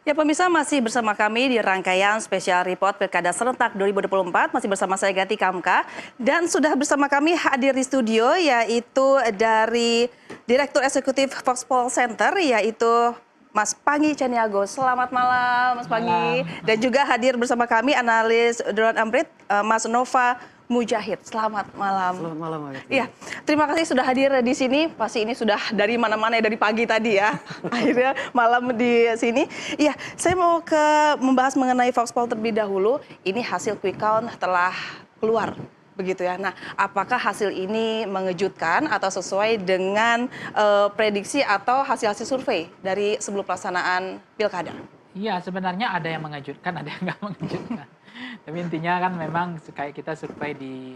Ya pemirsa, masih bersama kami di rangkaian spesial report Pilkada Serentak 2024. Masih bersama saya Gati Kamka. Dan sudah bersama kami hadir di studio yaitu dari Direktur Eksekutif Voxpol Center yaitu Mas Pangi Caniago. Selamat malam Mas Pangi. Dan juga hadir bersama kami analis drone Ambrit Mas Nova Mujahid. Selamat malam. Selamat malam, Mbak. Iya, terima kasih sudah hadir di sini. Pasti ini sudah dari mana-mana ya, dari pagi tadi ya. Akhirnya malam di sini. Iya, saya mau membahas mengenai Voxpol terlebih dahulu. Ini hasil quick count telah keluar, begitu ya. Nah, apakah hasil ini mengejutkan atau sesuai dengan prediksi atau hasil-hasil survei dari sebelum pelaksanaan pilkada? Iya, sebenarnya ada yang mengejutkan, ada yang nggak mengejutkan. Tapi intinya kan memang kayak kita survei di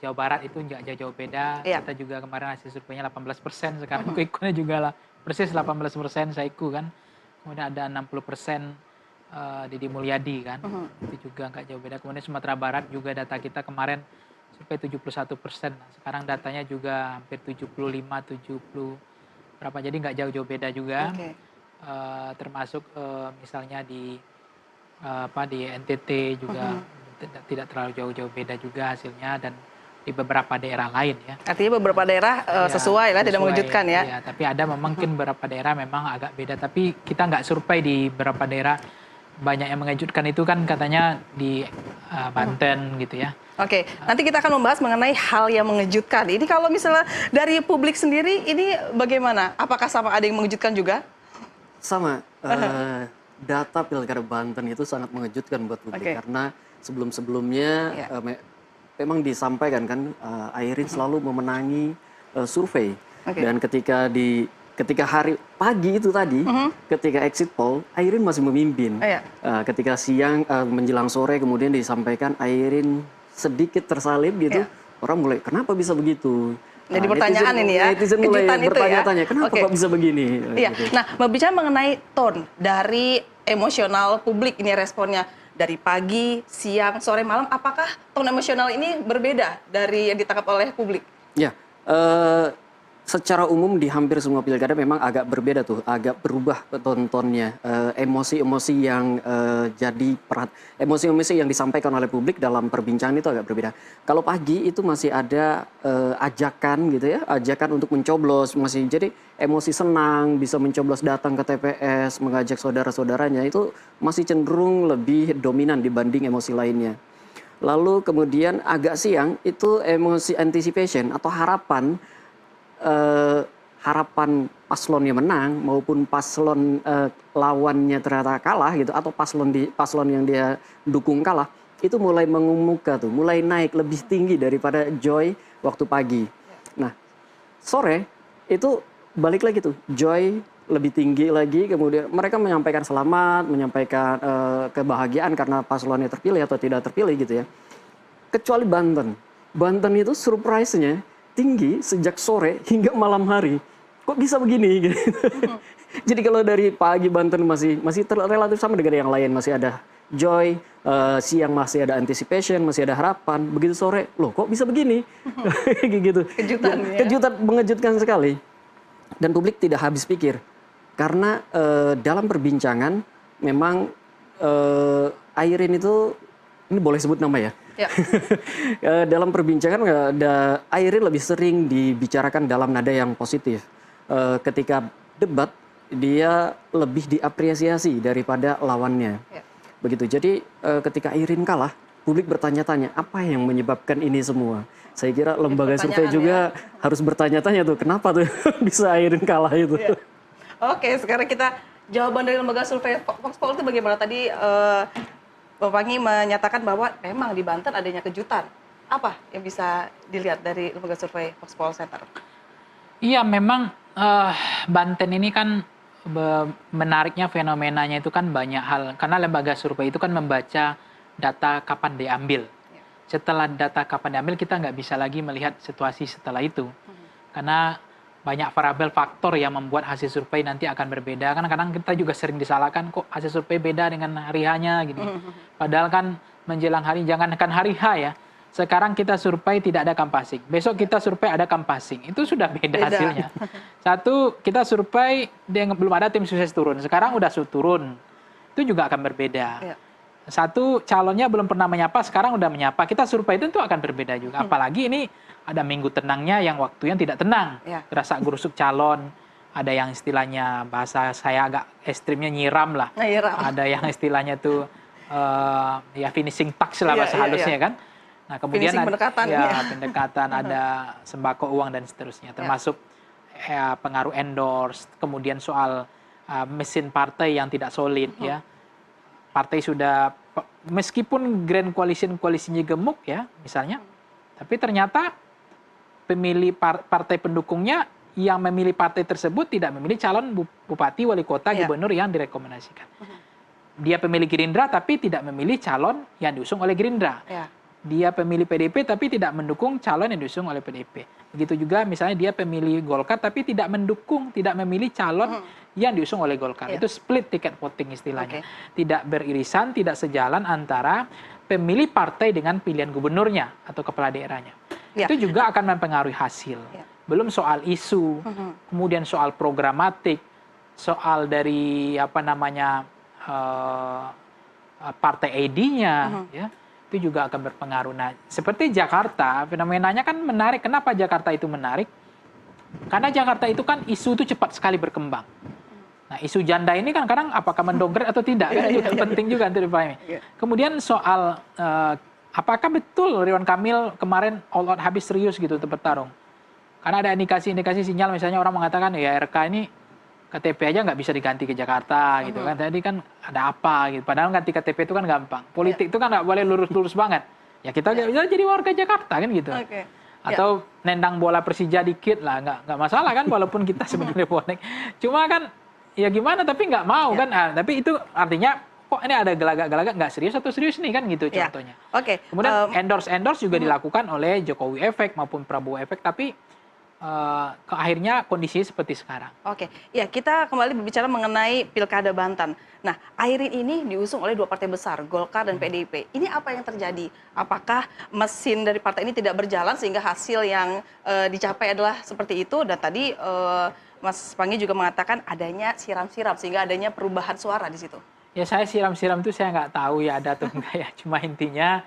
Jawa Barat itu nggak jauh-jauh beda. Iya. Kita juga kemarin hasil surveinya 18%, sekarang quick-countnya juga lah persis 18% Saiku kan. Kemudian ada 60% Didi Mulyadi kan. Itu juga nggak jauh beda. Kemudian Sumatera Barat juga data kita kemarin survei 71%. Nah, sekarang datanya juga hampir 75, 70 berapa. Jadi nggak jauh-jauh beda juga. Oke. Termasuk misalnya di NTT juga tidak terlalu jauh-jauh beda juga hasilnya, dan di beberapa daerah lain ya. Artinya beberapa daerah sesuai lah, tidak mengejutkan ya. Iya, tapi ada mungkin beberapa daerah memang agak beda, tapi kita nggak survei di beberapa daerah banyak yang mengejutkan itu kan katanya di Banten gitu ya. Oke, nanti kita akan membahas mengenai hal yang mengejutkan. Ini kalau misalnya dari publik sendiri, ini bagaimana? Apakah sama ada yang mengejutkan juga? Sama, data Pilkada Banten itu sangat mengejutkan buat publik. Karena sebelum-sebelumnya memang disampaikan kan, Airin selalu memenangi survei. Dan ketika hari pagi itu tadi, ketika exit poll, Airin masih memimpin. Ketika siang menjelang sore kemudian disampaikan Airin sedikit tersalib gitu, orang mulai kenapa bisa begitu? Jadi pertanyaan ini ya, netizen mulai kejutan itu bertanya-tanya, ya. kenapa kok bisa begini? Iya. Gitu. Nah, berbicara mengenai tone dari emosional publik ini responnya dari pagi, siang, sore, malam, apakah tone emosional ini berbeda dari yang ditangkap oleh publik? Ya, secara umum di hampir semua pilkada memang agak berbeda tuh, agak berubah tontonnya, emosi-emosi yang emosi-emosi yang disampaikan oleh publik dalam perbincangan itu agak berbeda. Kalau pagi itu masih ada ajakan gitu ya, ajakan untuk mencoblos, masih jadi emosi senang, bisa mencoblos datang ke TPS, mengajak saudara-saudaranya, itu masih cenderung lebih dominan dibanding emosi lainnya. Lalu kemudian agak siang itu emosi anticipation atau harapan paslonnya menang maupun paslon lawannya ternyata kalah gitu, atau paslon yang dia dukung kalah, itu mulai mengemuka tuh, mulai naik lebih tinggi daripada joy waktu pagi. Nah, sore itu balik lagi tuh, joy lebih tinggi lagi, kemudian mereka menyampaikan selamat, menyampaikan kebahagiaan karena paslonnya terpilih atau tidak terpilih gitu ya. Kecuali Banten itu surprise-nya tinggi sejak sore hingga malam hari. Kok bisa begini? Gitu. Jadi kalau dari pagi Banten masih relatif sama dengan yang lain, masih ada joy, siang masih ada anticipation, masih ada harapan. Begitu sore, loh kok bisa begini? Gitu. Kejutan ya. Kejutan, mengejutkan sekali. Dan publik tidak habis pikir. Karena dalam perbincangan memang Airin itu, ini boleh sebut nama ya? Ya. Dalam perbincangan Airin lebih sering dibicarakan dalam nada yang positif. Ketika debat dia lebih diapresiasi daripada lawannya. Begitu. Jadi ketika Airin kalah, publik bertanya-tanya apa yang menyebabkan ini semua. Saya kira lembaga survei juga harus bertanya-tanya tuh, kenapa tuh bisa Airin kalah itu. Oke, sekarang kita jawaban dari lembaga survei Voxpol itu bagaimana? Tadi Bapak Pangi menyatakan bahwa memang di Banten adanya kejutan. Apa yang bisa dilihat dari lembaga survei Voxpol Center? Iya, memang Banten ini kan menariknya fenomenanya itu kan banyak hal. Karena lembaga survei itu kan membaca data kapan diambil. Setelah data kapan diambil, kita nggak bisa lagi melihat situasi setelah itu. Karena banyak variabel faktor yang membuat hasil survei nanti akan berbeda. Kan kadang kita juga sering disalahkan, kok hasil survei beda dengan hari H-nya gitu. Padahal kan menjelang hari, jangankan hari H ya, Sekarang kita survei tidak ada kampasing. Besok kita survei ada kampasing. Itu sudah beda hasilnya. Satu, kita survei belum ada tim sukses turun. Sekarang udah turun. Itu juga akan berbeda. Ya. Satu, calonnya belum pernah menyapa, sekarang udah menyapa. Kita survei tentu akan berbeda juga. Apalagi ini ada minggu tenangnya yang waktunya tidak tenang. Ya. Terasa gerusuk calon. Ada yang istilahnya, bahasa saya agak ekstrimnya nyiram lah. Nyiram. Ada yang istilahnya tuh ya finishing touch lah bahasa halusnya kan. Nah, kemudian pendekatan, pendekatan ada sembako uang dan seterusnya, termasuk pengaruh endorse, kemudian soal mesin partai yang tidak solid ya. Partai sudah meskipun grand koalisinya gemuk ya misalnya, tapi ternyata pemilih partai pendukungnya yang memilih partai tersebut tidak memilih calon bupati, wali kota, gubernur yang direkomendasikan. Dia pemilih Gerindra tapi tidak memilih calon yang diusung oleh Gerindra. Dia pemilih PDIP tapi tidak mendukung calon yang diusung oleh PDIP. Begitu juga misalnya dia pemilih Golkar tapi tidak mendukung, tidak memilih calon yang diusung oleh Golkar. Itu split ticket voting istilahnya. Tidak beririsan, tidak sejalan antara pemilih partai dengan pilihan gubernurnya atau kepala daerahnya. Itu juga akan mempengaruhi hasil. Belum soal isu, kemudian soal programatik, soal dari partai ID-nya, ya. Itu juga akan berpengaruh. Nah, seperti Jakarta, fenomenanya kan menarik. Kenapa Jakarta itu menarik? Karena Jakarta itu kan isu itu cepat sekali berkembang. Nah, isu janda ini kan kadang apakah mendongkrak atau tidak, kan juga penting juga untuk dipahami. Kemudian soal apakah betul Ridwan Kamil kemarin all out habis serius gitu untuk bertarung? Karena ada indikasi-indikasi sinyal, misalnya orang mengatakan ya RK ini KTP aja nggak bisa diganti ke Jakarta gitu kan. Tadi kan ada apa gitu. Padahal ganti KTP itu kan gampang. Politik itu kan nggak boleh lurus-lurus banget. Ya kita jadi warga Jakarta kan gitu. Atau nendang bola Persija dikit lah, nggak masalah kan walaupun kita sebenarnya bonek. Cuma kan ya gimana tapi nggak mau kan. Nah, tapi itu artinya kok ini ada gelagak-gelagak nggak serius atau serius nih kan gitu contohnya. Kemudian endorse juga dilakukan oleh Jokowi efek maupun Prabowo efek, tapi akhirnya kondisinya seperti sekarang. Ya kita kembali berbicara mengenai Pilkada Banten. Nah, Airin ini diusung oleh dua partai besar, Golkar dan PDIP. Ini apa yang terjadi? Apakah mesin dari partai ini tidak berjalan sehingga hasil yang dicapai adalah seperti itu? Dan tadi Mas Panggi juga mengatakan adanya siram-siram sehingga adanya perubahan suara di situ. Ya saya siram-siram itu saya nggak tahu ya ada atau enggak ya. Cuma intinya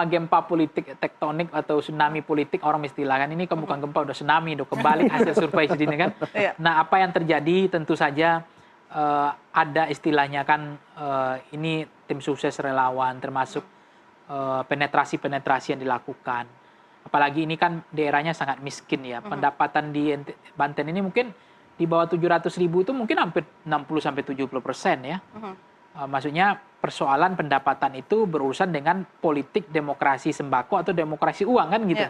gempa politik tektonik atau tsunami politik orang istilahkan ini kan bukan gempa udah tsunami udah kebalik hasil survei sini kan. Nah, apa yang terjadi tentu saja ada istilahnya kan ini tim sukses relawan termasuk penetrasi yang dilakukan. Apalagi ini kan daerahnya sangat miskin ya. Pendapatan di Banten ini mungkin di bawah 700.000 itu mungkin hampir 60-70% ya. Maksudnya persoalan pendapatan itu berurusan dengan politik demokrasi sembako atau demokrasi uang kan gitu.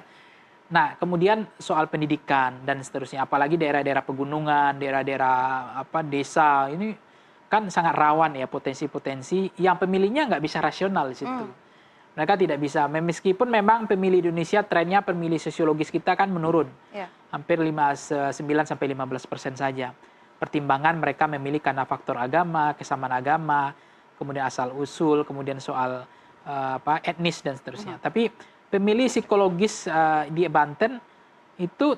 Nah, kemudian soal pendidikan dan seterusnya, apalagi daerah-daerah pegunungan, daerah-daerah desa ini kan sangat rawan ya potensi-potensi yang pemilihnya nggak bisa rasional di situ. Mereka tidak bisa, meskipun memang pemilih Indonesia trennya pemilih sosiologis kita kan menurun, hampir 9-15% saja. Pertimbangan mereka memilih karena faktor agama, kesamaan agama, kemudian asal usul, kemudian soal etnis dan seterusnya. Tapi pemilih psikologis di Banten itu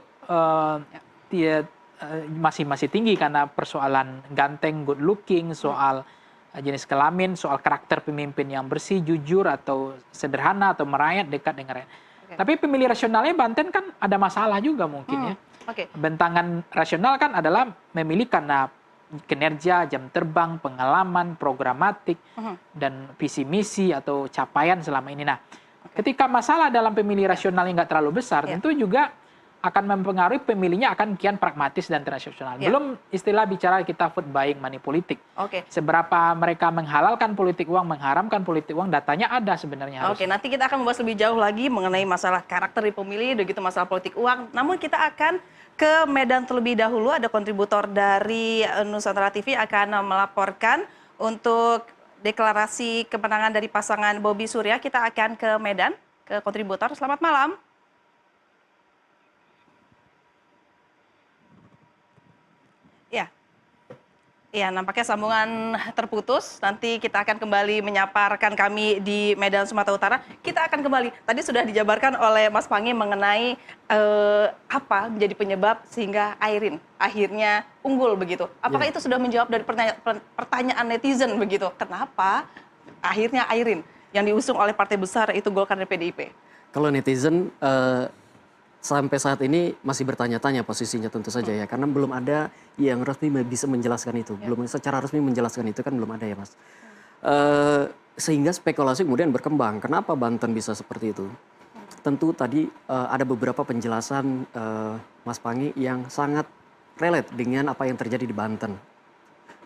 masih tinggi karena persoalan ganteng, good looking, soal jenis kelamin, soal karakter pemimpin yang bersih, jujur atau sederhana atau merayat dekat dengan rakyat. Tapi pemilih rasionalnya Banten kan ada masalah juga mungkin ya. Bentangan rasional kan adalah memilih karena kinerja, jam terbang, pengalaman, programatik, dan visi misi atau capaian selama ini. Nah, ketika masalah dalam pemilih rasional yang nggak terlalu besar, tentu juga akan mempengaruhi pemilihnya akan kian pragmatis dan transaksional. Belum istilah bicara kita vote buying money politik. Seberapa mereka menghalalkan politik uang, mengharamkan politik uang, datanya ada sebenarnya. Nanti kita akan membahas lebih jauh lagi mengenai masalah karakter di pemilih, begitu masalah politik uang. Namun kita akan ke Medan terlebih dahulu. Ada kontributor dari Nusantara TV akan melaporkan untuk deklarasi kemenangan dari pasangan Bobi Surya. Kita akan ke Medan, ke kontributor. Selamat malam. Ya, Ya, nampaknya sambungan terputus. Nanti kita akan kembali menyapa rekan kami di Medan, Sumatera Utara. Kita akan kembali. Tadi sudah dijabarkan oleh Mas Panggi mengenai apa menjadi penyebab sehingga Airin akhirnya unggul begitu. Apakah itu sudah menjawab dari pertanyaan netizen begitu? Kenapa akhirnya Airin yang diusung oleh partai besar itu Golkar dan PDIP? Kalau netizen sampai saat ini masih bertanya-tanya posisinya tentu saja ya, karena belum ada yang resmi bisa menjelaskan itu, belum secara resmi menjelaskan itu kan belum ada ya Mas. Sehingga spekulasi kemudian berkembang, kenapa Banten bisa seperti itu? Tentu tadi ada beberapa penjelasan Mas Panggi yang sangat relate dengan apa yang terjadi di Banten.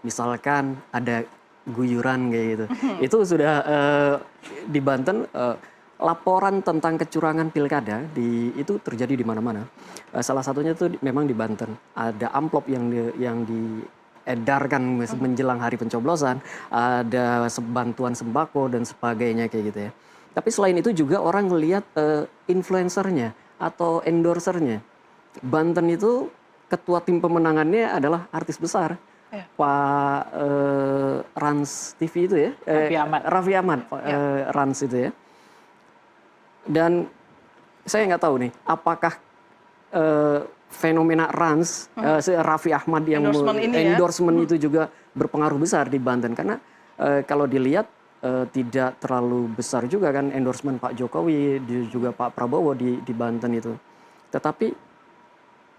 Misalkan ada guyuran kayak gitu, itu sudah di Banten. Laporan tentang kecurangan pilkada itu terjadi di mana-mana. Salah satunya itu memang di Banten. Ada amplop yang diedarkan menjelang hari pencoblosan, ada bantuan sembako dan sebagainya kayak gitu ya. Tapi selain itu juga orang melihat influencernya atau endorsernya. Banten itu ketua tim pemenangannya adalah artis besar. Ya. Pak Rans TV itu ya. Raffi Ahmad. Ya. Rans itu ya. Dan saya nggak tahu nih, apakah fenomena Rans, Raffi Ahmad yang endorsement itu juga berpengaruh besar di Banten. Karena kalau dilihat tidak terlalu besar juga kan endorsement Pak Jokowi, juga Pak Prabowo di Banten itu. Tetapi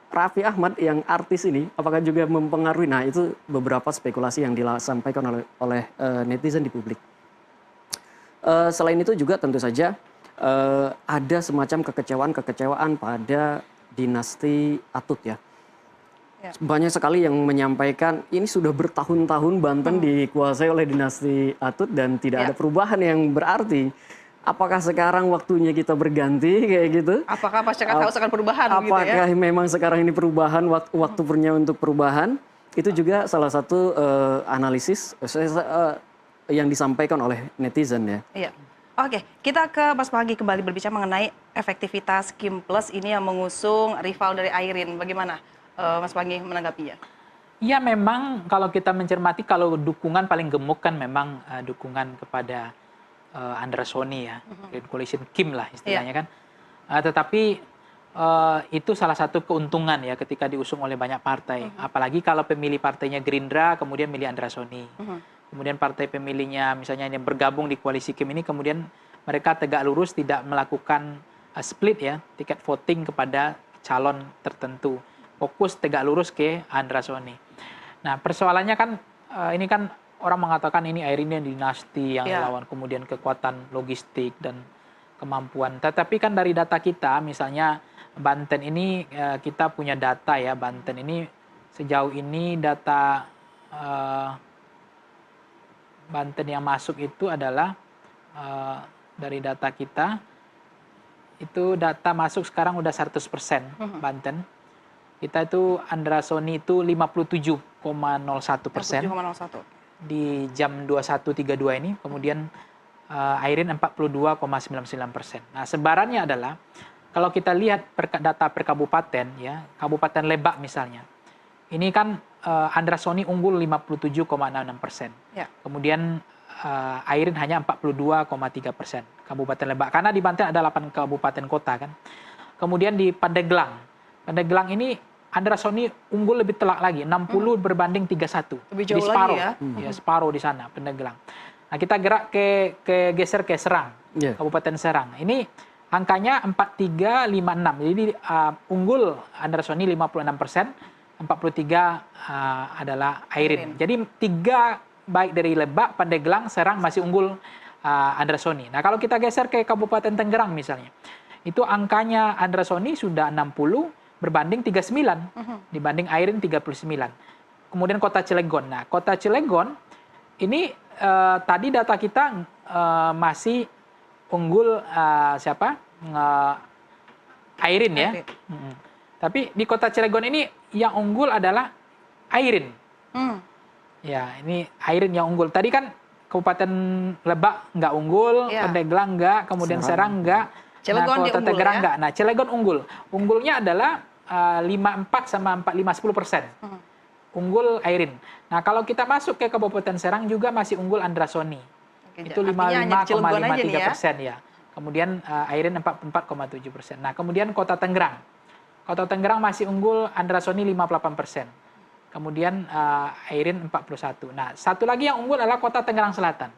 Raffi Ahmad yang artis ini, apakah juga mempengaruhi? Nah itu beberapa spekulasi yang disampaikan oleh netizen di publik. Selain itu juga tentu saja ada semacam kekecewaan pada dinasti Atut ya. Banyak sekali yang menyampaikan ini sudah bertahun-tahun Banten dikuasai oleh dinasti Atut dan tidak ada perubahan yang berarti. Apakah sekarang waktunya kita berganti kayak gitu? Apakah masyarakat haus akan perubahan gitu ya? Apakah memang sekarang ini perubahan, waktunya untuk perubahan? Itu juga salah satu analisis yang disampaikan oleh netizen ya. Iya. Oke, kita ke Mas Panggi kembali berbicara mengenai efektivitas Kim Plus ini yang mengusung rival dari Airin. Bagaimana Mas Panggi menanggapinya? Ya memang kalau kita mencermati, kalau dukungan paling gemuk kan memang dukungan kepada Andra Soni ya, coalition Kim lah istilahnya kan. Tetapi itu salah satu keuntungan ya ketika diusung oleh banyak partai. Apalagi kalau pemilih partainya Gerindra kemudian milih Andra Soni. Kemudian partai pemilihnya misalnya yang bergabung di koalisi Kim ini kemudian mereka tegak lurus tidak melakukan split ya, tiket voting kepada calon tertentu. Fokus tegak lurus ke Andra Soni. Nah persoalannya kan ini kan orang mengatakan ini Airin dinasti yang lawan kemudian kekuatan logistik dan kemampuan. Tetapi kan dari data kita misalnya Banten ini kita punya data ya, Banten ini sejauh ini data Banten yang masuk itu adalah dari data kita itu data masuk sekarang udah 100% Banten. Kita itu Andra Soni itu 57,01% di jam 21.32 ini, kemudian Airin 42,99%. Nah sebarannya adalah kalau kita lihat data per kabupaten ya, Kabupaten Lebak misalnya, ini kan Andra Soni unggul 57,66%. Ya. Kemudian Airin hanya 42,3%. Kabupaten Lebak. Karena di Banten ada 8 kabupaten kota kan. Kemudian di Pandeglang. Pandeglang ini Andra Soni unggul lebih telak lagi. 60 berbanding 31. Lebih jauh di separuh, lagi ya. Ya separuh di sana Pandeglang. Nah kita gerak geser ke Serang. Kabupaten Serang. Ini angkanya 4356. Jadi unggul Andra Soni 56%. 43 adalah Airin. Jadi 3 baik dari Lebak, Pandeglang, Serang masih unggul Andra Soni. Nah kalau kita geser ke Kabupaten Tangerang misalnya, itu angkanya Andra Soni sudah 60 berbanding 39 dibanding Airin 39. Kemudian Kota Cilegon. Nah Kota Cilegon ini tadi data kita masih unggul siapa? Airin ya. Tapi di Kota Cilegon ini yang unggul adalah Airin. Ya, ini Airin yang unggul. Tadi kan Kabupaten Lebak nggak unggul, Pandeglang nggak, kemudian Serang nggak, Cilegon Kota Tangerang nggak. Nah, Cilegon unggul. Unggulnya adalah 54 sama 10%. unggul Airin. Nah, kalau kita masuk ke Kabupaten Serang juga masih unggul Andrasoni. Oke, Itu artinya hanya di Cilegon aja nih ya. 55,53% ya. Kemudian Airin 44,7%. Nah, kemudian Kota Tangerang. Kota Tangerang masih unggul Andrasoni 58%. Kemudian Airin 41. Nah, satu lagi yang unggul adalah Kota Tangerang Selatan.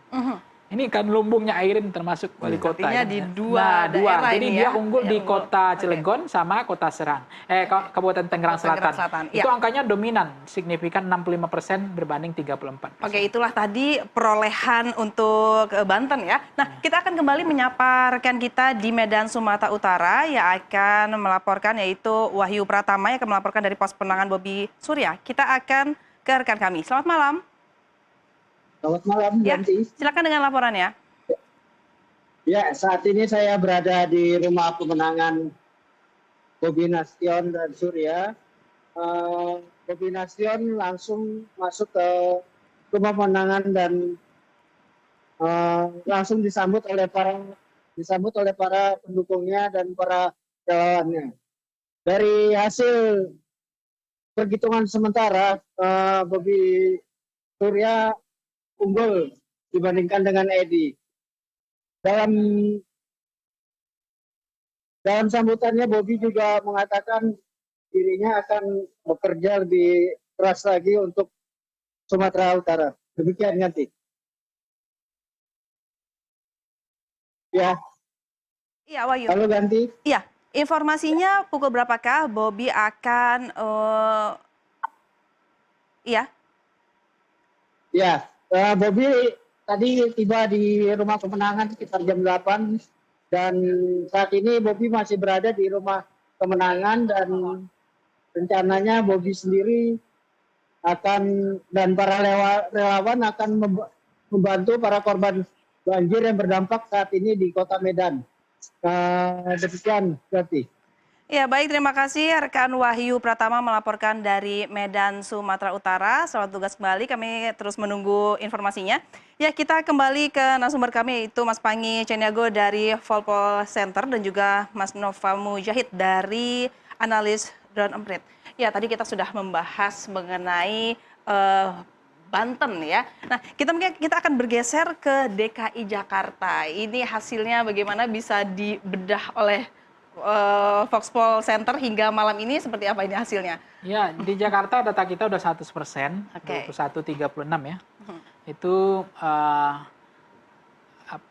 Ini kan lumbungnya Airin termasuk wali kota. Artinya kan, di ya. dua daerah Jadi ini dia ya, unggul yang di unggul. Kota Oke. Cilegon sama Kota Serang. Kabupaten Tangerang Kota Tangerang Selatan. Selatan, Itu ya. angkanya dominan, signifikan 65% berbanding 34%. Oke, itulah tadi perolehan untuk Banten ya. Nah, kita akan kembali menyapa rekan kita di Medan, Sumatera Utara yang akan melaporkan, yaitu Wahyu Pratama yang akan melaporkan dari pos pemenangan Bobi Surya. Kita akan ke rekan kami. Selamat malam. Selamat malam, Ya, Ganti. silakan dengan laporannya. Ya, saat ini saya berada di rumah pemenangan Bobi Nasution dan Surya. Bobi Nasution langsung masuk ke rumah pemenangan dan langsung disambut oleh para pendukungnya dan para relawannya. Dari hasil perhitungan sementara, Bobi Surya unggul dibandingkan dengan Edi. Dalam sambutannya, Bobi juga mengatakan dirinya akan bekerja lebih keras lagi untuk Sumatera Utara. Demikian, Ganti. Ya, Iya, Wahyu. halo Ganti. Iya, informasinya pukul berapakah Bobi akan iya. Ya, Bobi tadi tiba di rumah pemenangan sekitar jam 8 dan saat ini Bobi masih berada di rumah kemenangan dan rencananya Bobi sendiri dan para relawan akan membantu para korban banjir yang berdampak saat ini di Kota Medan. Demikian, berarti. Ya, baik, terima kasih rekan Wahyu Pratama melaporkan dari Medan, Sumatera Utara. Selamat tugas kembali, kami terus menunggu informasinya. Ya, kita kembali ke narasumber kami, yaitu Mas Pangi Ceniago dari Volpol Center dan juga Mas Nova Mujahid dari analis Drone Emprit. Ya, tadi kita sudah membahas mengenai Banten ya. Nah, kita akan bergeser ke DKI Jakarta. Ini hasilnya bagaimana bisa dibedah oleh Voxpol Center hingga malam ini, seperti apa ini hasilnya? Ya, di Jakarta data kita udah 100%, Oke. 21,36 ya. Itu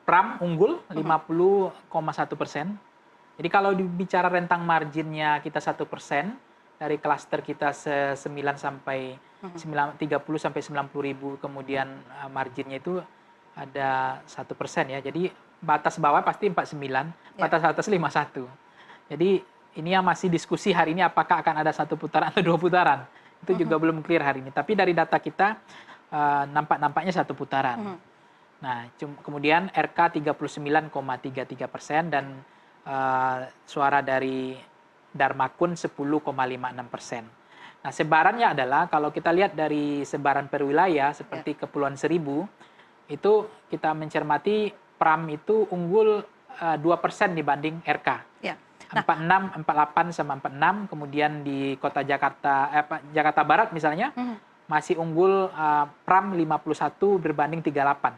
Pram unggul 50,1%. Jadi kalau dibicara rentang marginnya kita 1%, dari klaster kita 9 sampai 30 sampai 90 ribu, kemudian marginnya itu ada 1% ya. Jadi batas bawah pasti 49, batas atas 51. Jadi ini yang masih diskusi hari ini, apakah akan ada 1 putaran atau 2 putaran. Itu juga belum clear hari ini. Tapi dari data kita nampaknya 1 putaran. Nah, kemudian RK 39,33% dan suara dari Darmakun 10,56%. Nah, sebarannya adalah kalau kita lihat dari sebaran per wilayah seperti Kepulauan Seribu, itu kita mencermati Pram itu unggul 2% dibanding RK. Ya. 46, 48 sama 46. Kemudian di Kota Jakarta, Jakarta Barat misalnya, masih unggul Pram 51 berbanding 38.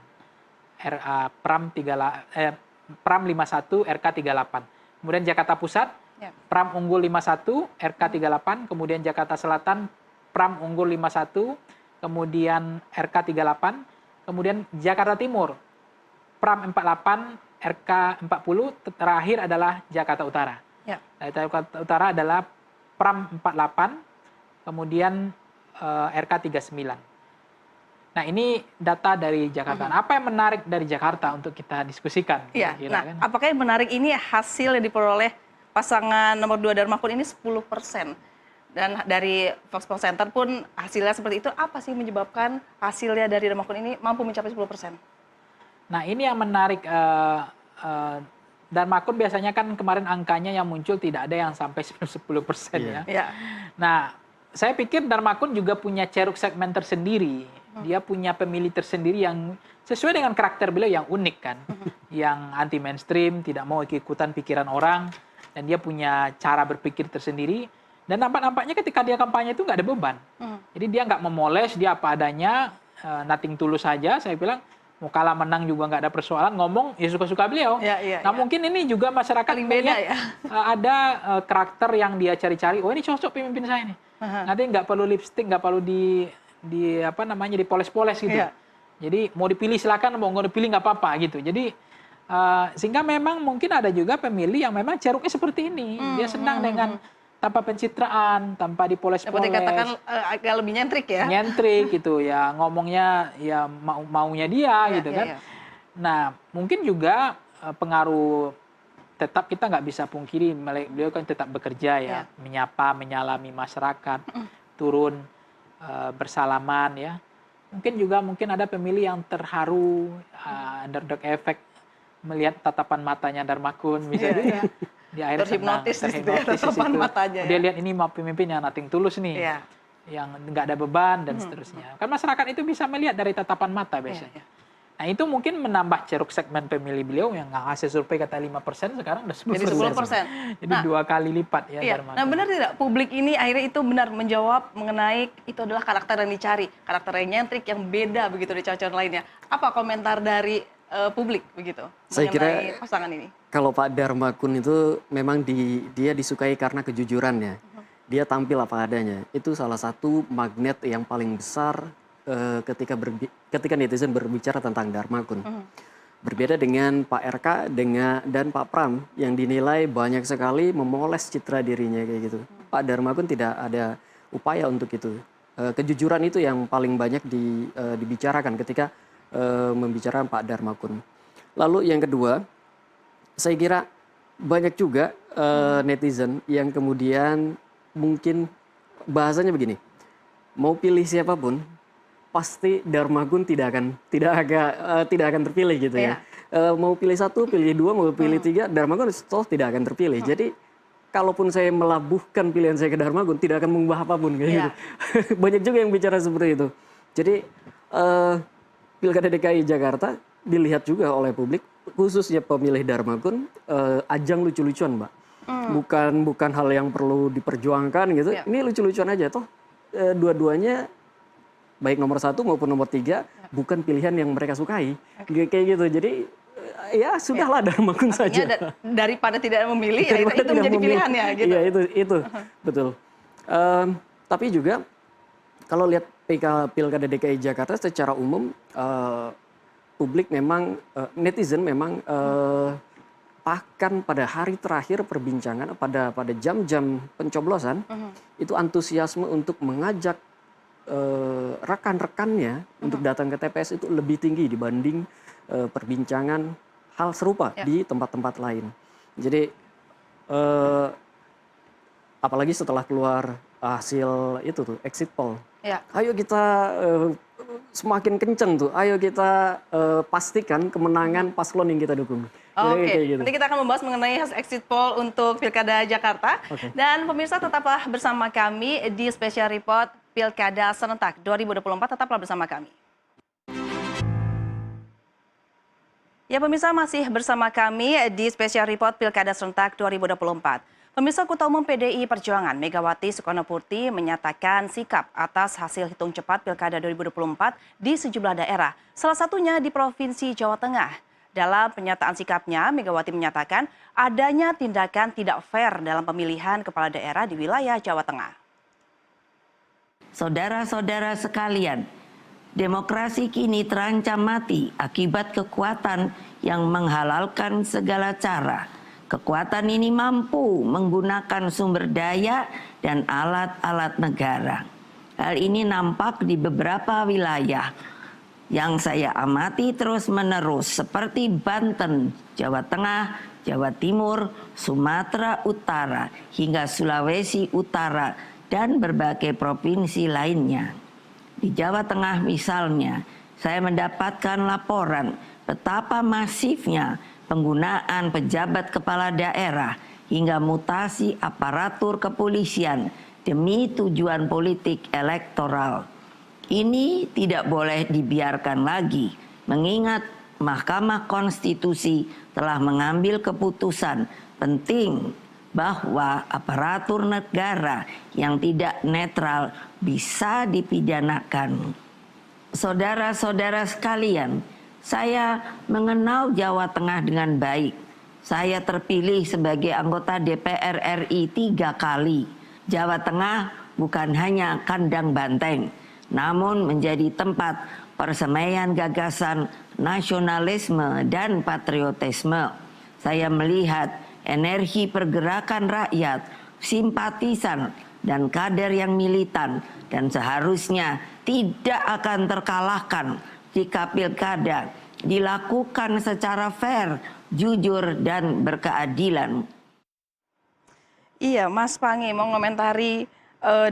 Pram 51, RK 38. Kemudian Jakarta Pusat, Pram unggul 51, RK 38. Kemudian Jakarta Selatan, Pram unggul 51, kemudian RK 38. Kemudian Jakarta Timur, Pram 48, RK 40, terakhir adalah Jakarta Utara. Ya. Jakarta Utara adalah Pram 48, kemudian RK 39. Nah, ini data dari Jakarta. Apa yang menarik dari Jakarta untuk kita diskusikan? Iya. Kira-kira, Nah, kan? apakah yang menarik ini hasil yang diperoleh pasangan nomor 2 Darmakun ini 10%. Dan dari Voxpol Center pun hasilnya seperti itu. Apa sih menyebabkan hasilnya dari Darmakun ini mampu mencapai 10%? Nah, ini yang menarik. Darmakun biasanya kan kemarin angkanya yang muncul tidak ada yang sampai 10% ya. Ya. Nah, saya pikir Darmakun juga punya ceruk segmen tersendiri. Dia punya pemilih tersendiri yang sesuai dengan karakter beliau yang unik kan. Yang anti mainstream, tidak mau ikutan pikiran orang. Dan dia punya cara berpikir tersendiri. Dan nampak-nampaknya ketika dia kampanye itu nggak ada beban. Jadi dia nggak memoles, dia apa adanya, nothing tulus saja. Saya bilang, mau kalah menang juga nggak ada persoalan, ngomong ya suka-suka beliau. Nah mungkin ini juga masyarakat paling beda ya. Ada karakter yang dia cari-cari, oh ini cocok pemimpin saya nih. Nanti nggak perlu lipstick, nggak perlu dipoles-poles gitu. Jadi mau dipilih silakan, mau nggak dipilih nggak apa-apa gitu. Jadi sehingga memang mungkin ada juga pemilih yang memang ceruknya seperti ini. Dia senang dengan tanpa pencitraan, tanpa dipoles-poles. Seperti katakan agak lebih nyentrik ya. Nyentrik gitu ya, ngomongnya ya maunya dia gitu kan. Nah mungkin juga pengaruh, tetap kita nggak bisa pungkiri beliau kan tetap bekerja ya, menyapa, menyalami masyarakat, turun bersalaman ya. Mungkin ada pemilih yang terharu, underdog effect, melihat tatapan matanya Darmakun misalnya. Dia akhirnya terhipnotis tatapan matanya. Dia lihat ini mau pemimpin yang nothing tulus nih, yang nggak ada beban dan seterusnya. Kan masyarakat itu bisa melihat dari tatapan mata biasanya. Nah itu mungkin menambah ceruk segmen pemilih beliau yang hasil survei kata 5%, sekarang udah 10%. Jadi 10%. Jadi 2 kali lipat ya. Nah benar tidak, publik ini akhirnya itu benar menjawab mengenai itu adalah karakter yang dicari, karakter yang nyentrik, yang beda begitu dari calon lainnya. Apa komentar dari publik begitu saya mengenai kira pasangan ini? Kalau Pak Darmakun itu memang dia disukai karena kejujurannya. Dia tampil apa adanya. Itu salah satu magnet yang paling besar ketika netizen berbicara tentang Darmakun. Berbeda dengan Pak RK dan Pak Pram yang dinilai banyak sekali memoles citra dirinya kayak gitu. Pak Darmakun tidak ada upaya untuk itu. Kejujuran itu yang paling banyak dibicarakan ketika membicarakan Pak Darmakun. Lalu yang kedua, saya kira banyak juga netizen yang kemudian mungkin bahasanya begini, mau pilih siapapun pasti Darmakun tidak akan terpilih gitu ya. Mau pilih 1, pilih 2, mau pilih 3, Darmakun toh tidak akan terpilih. Jadi kalaupun saya melabuhkan pilihan saya ke Darmakun tidak akan mengubah apapun kayak gitu. Banyak juga yang bicara seperti itu. Jadi Pilkada DKI Jakarta dilihat juga oleh publik, khususnya pemilih Darmakun, ajang lucu-lucuan, Mbak. Bukan hal yang perlu diperjuangkan gitu. Ini lucu-lucuan aja toh. Dua-duanya baik nomor 1 maupun nomor 3 bukan pilihan yang mereka sukai. Kayak gitu. Jadi ya sudahlah Darmakun saja. Daripada tidak memilih, itu menjadi pilihan ya gitu. Iya itu betul. Tapi juga kalau lihat Pilkada DKI Jakarta secara umum, publik memang, netizen memang bahkan pada hari terakhir perbincangan, pada jam-jam pencoblosan, itu antusiasme untuk mengajak rekan-rekannya untuk datang ke TPS itu lebih tinggi dibanding perbincangan hal serupa di tempat-tempat lain. Jadi apalagi setelah keluar hasil itu tuh exit poll, ayo kita semakin kenceng tuh, ayo kita pastikan kemenangan paslon yang kita dukung. Gitu. Nanti kita akan membahas mengenai hasil exit poll untuk Pilkada Jakarta. Dan pemirsa tetaplah bersama kami di Special Report Pilkada Serentak 2024, tetaplah bersama kami. Ya pemirsa, masih bersama kami di Special Report Pilkada Serentak 2024. Pemirsa, Ketua Umum PDI Perjuangan Megawati Soekarnoputri menyatakan sikap atas hasil hitung cepat Pilkada 2024 di sejumlah daerah, salah satunya di Provinsi Jawa Tengah. Dalam pernyataan sikapnya, Megawati menyatakan adanya tindakan tidak fair dalam pemilihan kepala daerah di wilayah Jawa Tengah. Saudara-saudara sekalian, demokrasi kini terancam mati akibat kekuatan yang menghalalkan segala cara. Kekuatan ini mampu menggunakan sumber daya dan alat-alat negara. Hal ini nampak di beberapa wilayah yang saya amati terus-menerus seperti Banten, Jawa Tengah, Jawa Timur, Sumatera Utara, hingga Sulawesi Utara, dan berbagai provinsi lainnya. Di Jawa Tengah misalnya, saya mendapatkan laporan betapa masifnya penggunaan pejabat kepala daerah hingga mutasi aparatur kepolisian demi tujuan politik elektoral. Ini tidak boleh dibiarkan lagi, mengingat Mahkamah Konstitusi telah mengambil keputusan penting bahwa aparatur negara yang tidak netral bisa dipidanakan. Saudara-saudara sekalian, saya mengenal Jawa Tengah dengan baik. Saya terpilih sebagai anggota DPR RI 3 kali. Jawa Tengah bukan hanya kandang banteng, namun menjadi tempat persemaian gagasan nasionalisme dan patriotisme. Saya melihat energi pergerakan rakyat, simpatisan, dan kader yang militan, dan seharusnya tidak akan terkalahkan jika pilkada dilakukan secara fair, jujur, dan berkeadilan. Iya, Mas Pangi mau komentari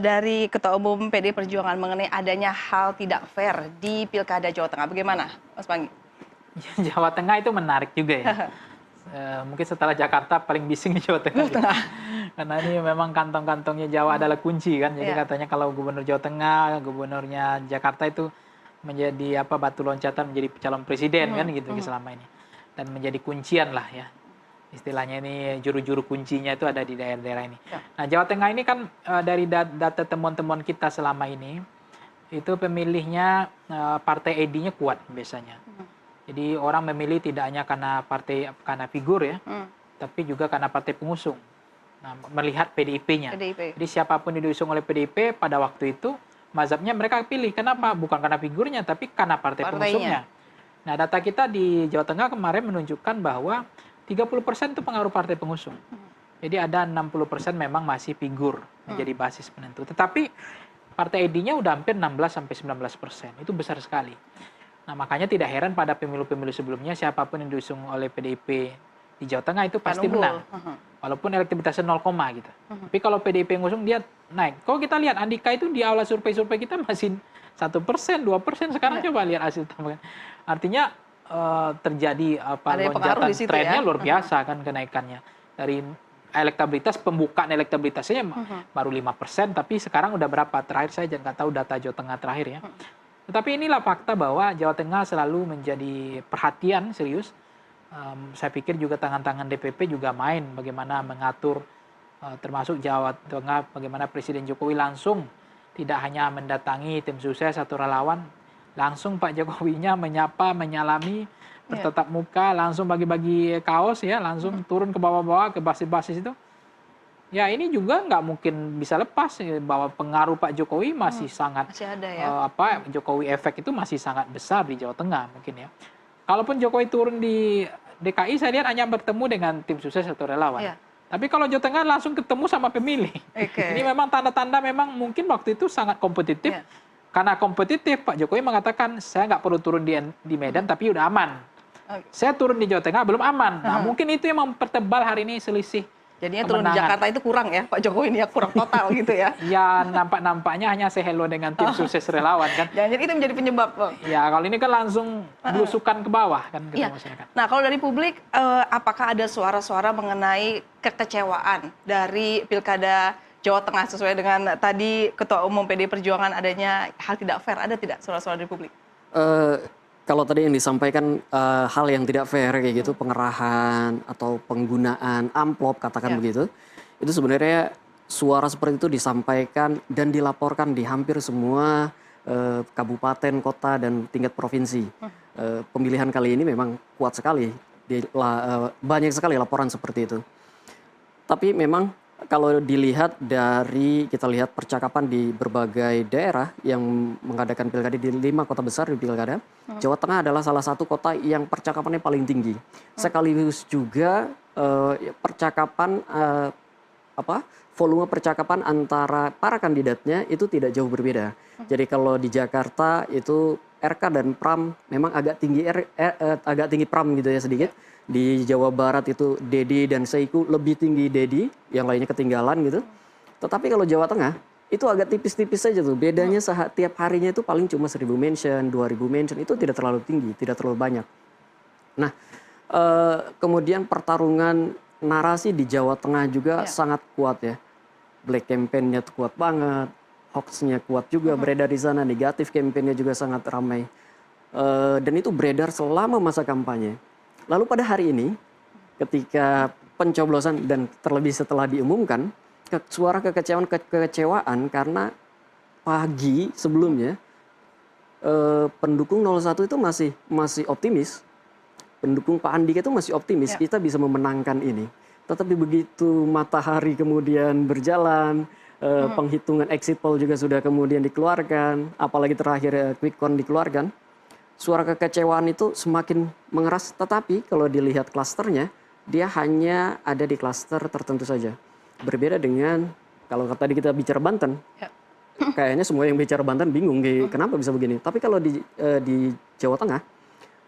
dari Ketua Umum PDI Perjuangan mengenai adanya hal tidak fair di Pilkada Jawa Tengah. Bagaimana, Mas Pangi? Jawa Tengah itu menarik juga ya. Mungkin setelah Jakarta paling bising di Jawa Tengah. Gitu. Karena ini memang kantong-kantongnya Jawa adalah kunci kan. Jadi katanya kalau gubernur Jawa Tengah, gubernurnya Jakarta itu menjadi batu loncatan menjadi calon presiden kan gitu selama ini. Dan menjadi kuncian lah ya. Istilahnya ini juru-juru kuncinya itu ada di daerah-daerah ini. Nah, Jawa Tengah ini kan dari data temuan-temuan kita selama ini itu pemilihnya partai ID-nya kuat biasanya. Jadi orang memilih tidak hanya karena figur ya, tapi juga karena partai pengusung. Nah, melihat PDIP-nya. Jadi siapapun yang diusung oleh PDIP pada waktu itu, mazhabnya mereka pilih. Kenapa? Bukan karena figurnya, tapi karena partai pengusungnya. Nah, data kita di Jawa Tengah kemarin menunjukkan bahwa 30% itu pengaruh partai pengusung. Jadi ada 60% memang masih figur menjadi basis penentu. Tetapi partai ID-nya udah hampir 16-19%. Itu besar sekali. Nah, makanya tidak heran pada pemilu-pemilu sebelumnya siapapun yang diusung oleh PDIP di Jawa Tengah itu pasti menang. Walaupun elektabilitasnya 0, gitu. Tapi kalau PDIP yang ngusung dia naik. Kalau kita lihat Andika itu di awal survei-survei kita masih 1%, 2%. Sekarang coba lihat hasil tambahan. Artinya terjadi lonjakan trennya luar biasa kan kenaikannya. Dari elektabilitas, pembukaan elektabilitasnya baru 5%, tapi sekarang udah berapa? Terakhir saya nggak tahu data Jawa Tengah terakhir ya. Tetapi inilah fakta bahwa Jawa Tengah selalu menjadi perhatian serius. Saya pikir juga tangan-tangan DPP juga main bagaimana mengatur termasuk Jawa Tengah, bagaimana Presiden Jokowi langsung tidak hanya mendatangi tim sukses atau relawan, langsung Pak Jokowinya menyapa, menyalami, bertatap muka, langsung bagi-bagi kaos ya, langsung turun ke bawah-bawah, ke basis-basis itu. Ya ini juga nggak mungkin bisa lepas bahwa pengaruh Pak Jokowi masih sangat ada ya. Jokowi efek itu masih sangat besar di Jawa Tengah mungkin ya. Kalaupun Jokowi turun di DKI saya lihat hanya bertemu dengan tim sukses atau relawan. Tapi kalau Jawa Tengah langsung ketemu sama pemilih. Ini memang tanda-tanda memang mungkin waktu itu sangat kompetitif. Karena kompetitif Pak Jokowi mengatakan saya nggak perlu turun di Medan tapi udah aman. Saya turun di Jawa Tengah belum aman. Nah mungkin itu yang mempertebal hari ini selisih. Jadinya turun di Jakarta itu kurang ya, Pak Jokowi ini ya kurang total gitu ya. Ya nampak-nampaknya hanya say hello dengan tim sukses relawan kan. Jadi itu menjadi penyebab. Ya kalau ini kan langsung belusukan ke bawah kan ke masyarakat. Nah kalau dari publik, apakah ada suara-suara mengenai kekecewaan dari Pilkada Jawa Tengah sesuai dengan tadi Ketua Umum PDI Perjuangan adanya hal tidak fair, ada tidak suara-suara dari publik? Kalau tadi yang disampaikan hal yang tidak fair kayak gitu, pengerahan atau penggunaan amplop katakan begitu, itu sebenarnya suara seperti itu disampaikan dan dilaporkan di hampir semua kabupaten, kota, dan tingkat provinsi. Pemilihan kali ini memang kuat sekali, banyak sekali laporan seperti itu. Tapi memang kalau dilihat kita lihat percakapan di berbagai daerah yang mengadakan pilkada di 5 kota besar di pilkada, Jawa Tengah adalah salah satu kota yang percakapannya paling tinggi. Sekaligus juga percakapan volume percakapan antara para kandidatnya itu tidak jauh berbeda. Jadi kalau di Jakarta itu RK dan Pram memang agak tinggi Pram gitu ya sedikit. Di Jawa Barat itu Dedi dan Seiku lebih tinggi Dedi, yang lainnya ketinggalan gitu. Tetapi kalau Jawa Tengah itu agak tipis-tipis saja tuh. Bedanya tiap harinya itu paling cuma 1.000 mention, 2.000 mention, itu tidak terlalu tinggi, tidak terlalu banyak. Nah, kemudian pertarungan narasi di Jawa Tengah juga sangat kuat ya. Black campaign-nya tuh kuat banget, hoax-nya kuat juga beredar di sana, negatif campaign-nya juga sangat ramai. Dan itu beredar selama masa kampanye. Lalu pada hari ini, ketika pencoblosan dan terlebih setelah diumumkan, suara kekecewaan karena pagi sebelumnya pendukung 01 itu masih optimis. Pendukung Pak Andika itu masih optimis kita bisa memenangkan ini. Tetapi begitu matahari kemudian berjalan, penghitungan exit poll juga sudah kemudian dikeluarkan, apalagi terakhir quick count dikeluarkan, suara kekecewaan itu semakin mengeras. Tetapi kalau dilihat klasternya, dia hanya ada di klaster tertentu saja. Berbeda dengan kalau tadi kita bicara Banten, kayaknya semua yang bicara Banten bingung kenapa bisa begini. Tapi kalau di Jawa Tengah,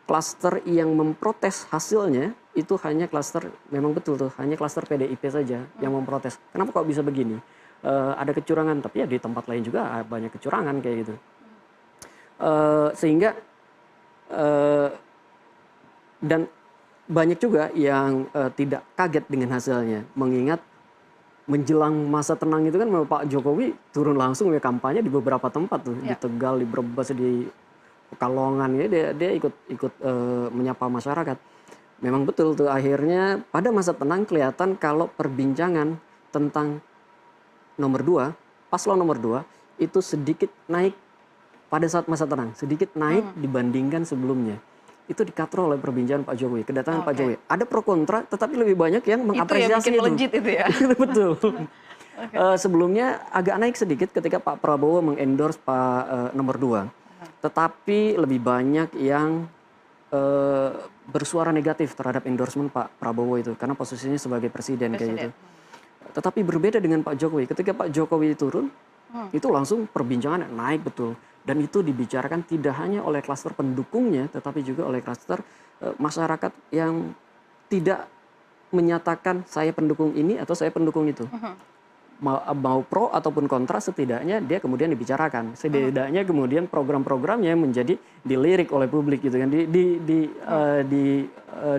klaster yang memprotes hasilnya itu hanya klaster, memang betul tuh, hanya klaster PDIP saja yang memprotes. Kenapa kok bisa begini? Ada kecurangan, tapi ya di tempat lain juga banyak kecurangan kayak gitu. Sehingga dan banyak juga yang tidak kaget dengan hasilnya, mengingat menjelang masa tenang itu kan Pak Jokowi turun langsung ya kampanye di beberapa tempat tuh, di Tegal, di Brebes, di Pekalongan ya, dia ikut menyapa masyarakat. Memang betul tuh, akhirnya pada masa tenang kelihatan kalau perbincangan tentang nomor 2, paslon nomor 2 itu sedikit naik pada saat masa tenang, sedikit naik dibandingkan sebelumnya. Itu dikatrol oleh perbincangan Pak Jokowi, kedatangan Pak Jokowi. Ada pro kontra, tetapi lebih banyak yang mengapresiasi itu. Yang bikin melejit itu ya. Betul. Sebelumnya agak naik sedikit ketika Pak Prabowo mengendorse Pak nomor 2. Tetapi lebih banyak yang bersuara negatif terhadap endorsement Pak Prabowo itu, karena posisinya sebagai presiden kayak gitu. Tetapi berbeda dengan Pak Jokowi, ketika Pak Jokowi turun, itu langsung perbincangan naik betul. Dan itu dibicarakan tidak hanya oleh klaster pendukungnya, tetapi juga oleh klaster masyarakat yang tidak menyatakan saya pendukung ini atau saya pendukung itu. Mau pro ataupun kontra, setidaknya dia kemudian dibicarakan. Setidaknya kemudian program-programnya menjadi dilirik oleh publik gitu kan,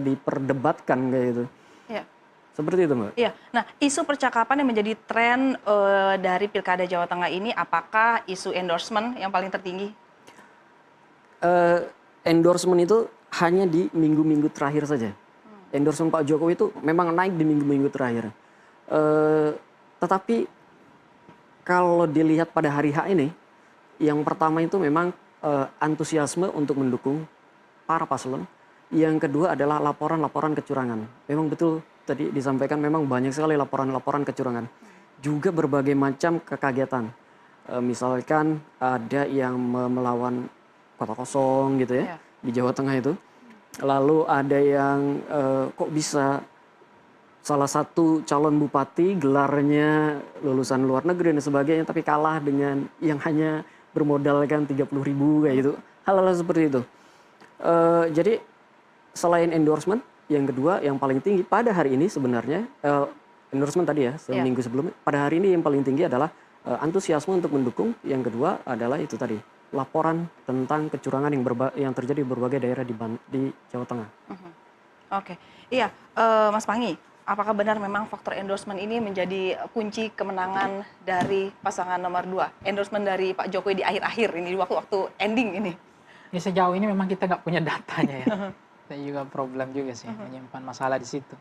diperdebatkan kayak gitu. Ya. Seperti itu, Mbak. Iya. Nah, isu percakapan yang menjadi tren dari Pilkada Jawa Tengah ini, apakah isu endorsement yang paling tertinggi? Endorsement itu hanya di minggu-minggu terakhir saja. Endorsement Pak Jokowi itu memang naik di minggu-minggu terakhir. Tetapi kalau dilihat pada hari H ini, yang pertama itu memang antusiasme untuk mendukung para paslon. Yang kedua adalah laporan-laporan kecurangan. Memang betul tadi disampaikan, memang banyak sekali laporan-laporan kecurangan. Juga berbagai macam kekagetan. Misalkan ada yang melawan kota kosong gitu ya, di Jawa Tengah itu. Lalu ada yang kok bisa salah satu calon bupati gelarnya lulusan luar negeri dan sebagainya, tapi kalah dengan yang hanya bermodalkan 30.000 kayak gitu. Hal-hal seperti itu. Jadi selain endorsement, yang kedua yang paling tinggi pada hari ini sebenarnya, endorsement tadi ya, seminggu sebelumnya, pada hari ini yang paling tinggi adalah antusiasme untuk mendukung. Yang kedua adalah itu tadi, laporan tentang kecurangan yang terjadi di berbagai daerah di Jawa Tengah. Oke, iya, Mas Pangi, apakah benar memang faktor endorsement ini menjadi kunci kemenangan dari pasangan nomor 2? Endorsement dari Pak Jokowi di akhir-akhir ini, di waktu ending ini? Ya sejauh ini memang kita nggak punya datanya ya. Kita juga problem juga sih, menyimpan masalah di situ.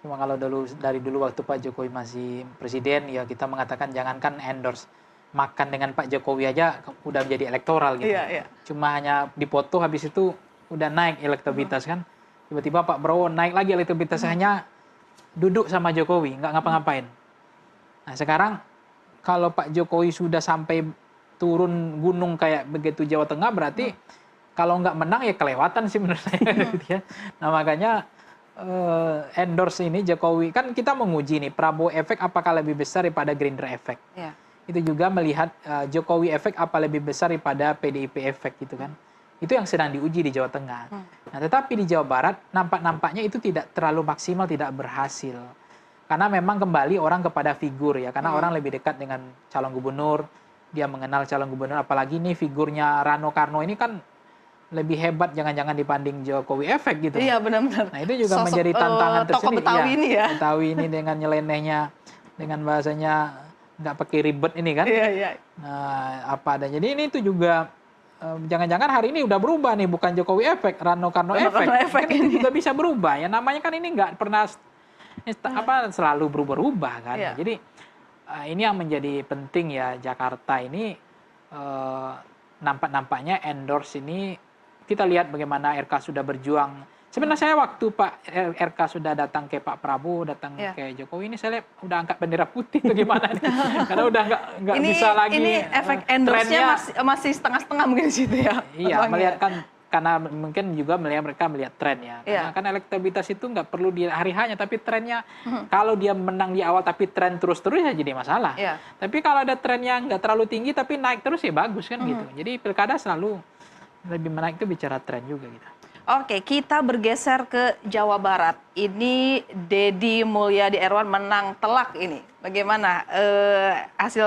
Cuma kalau dari dulu waktu Pak Jokowi masih presiden, ya kita mengatakan jangankan endorse, makan dengan Pak Jokowi aja udah menjadi elektoral gitu. Cuma hanya dipoto, habis itu udah naik elektabilitas kan. Tiba-tiba Pak Prabowo naik lagi elektabilitas, hanya duduk sama Jokowi, nggak ngapa-ngapain. Nah sekarang kalau Pak Jokowi sudah sampai turun gunung kayak begitu Jawa Tengah, berarti kalau nggak menang ya kelewatan sih menurut saya. Gitu ya. Nah makanya endorse ini Jokowi, kan kita menguji nih Prabowo efek apakah lebih besar daripada Gerindra efek. Itu juga melihat Jokowi efek apa lebih besar daripada PDIP efek gitu kan. Itu yang sedang diuji di Jawa Tengah. Nah, tetapi di Jawa Barat nampaknya itu tidak terlalu maksimal, tidak berhasil. Karena memang kembali orang kepada figur ya, karena orang lebih dekat dengan calon gubernur, dia mengenal calon gubernur, apalagi nih figurnya Rano Karno ini kan lebih hebat jangan-jangan dibanding Jokowi efek gitu. Iya benar-benar. Nah, itu juga menjadi tantangan tersendiri. Tokoh Betawi ini ya. Betawi ini dengan nyelenehnya, dengan bahasanya nggak pakai ribet ini kan. Nah, apa adanya. Jadi ini itu juga jangan-jangan hari ini udah berubah nih, bukan Jokowi efek, Rano Karno efek. Kan itu juga bisa berubah ya, namanya kan ini nggak pernah selalu berubah-ubah kan. Iya. Jadi ini yang menjadi penting ya, Jakarta ini nampak-nampaknya endorse ini, kita lihat bagaimana RK sudah berjuang. Sebenarnya saya waktu Pak RK sudah datang ke Pak Prabowo, datang ke Jokowi, ini saya lihat udah angkat bendera putih tuh gimana nih. Karena udah nggak bisa lagi. Ini efek endorse-nya masih setengah-setengah mungkin di situ ya. Iya, melihat kan, karena mungkin juga mereka melihat tren ya. Karena kan elektabilitas itu nggak perlu di hari hanya, tapi trennya kalau dia menang di awal tapi tren terus-terus ya jadi masalah. Tapi kalau ada tren yang nggak terlalu tinggi tapi naik terus ya bagus kan gitu. Jadi pilkada selalu lebih menaik itu bicara tren juga gitu. Oke, kita bergeser ke Jawa Barat. Ini Deddy Mulyadi Erwan menang telak ini. Bagaimana hasil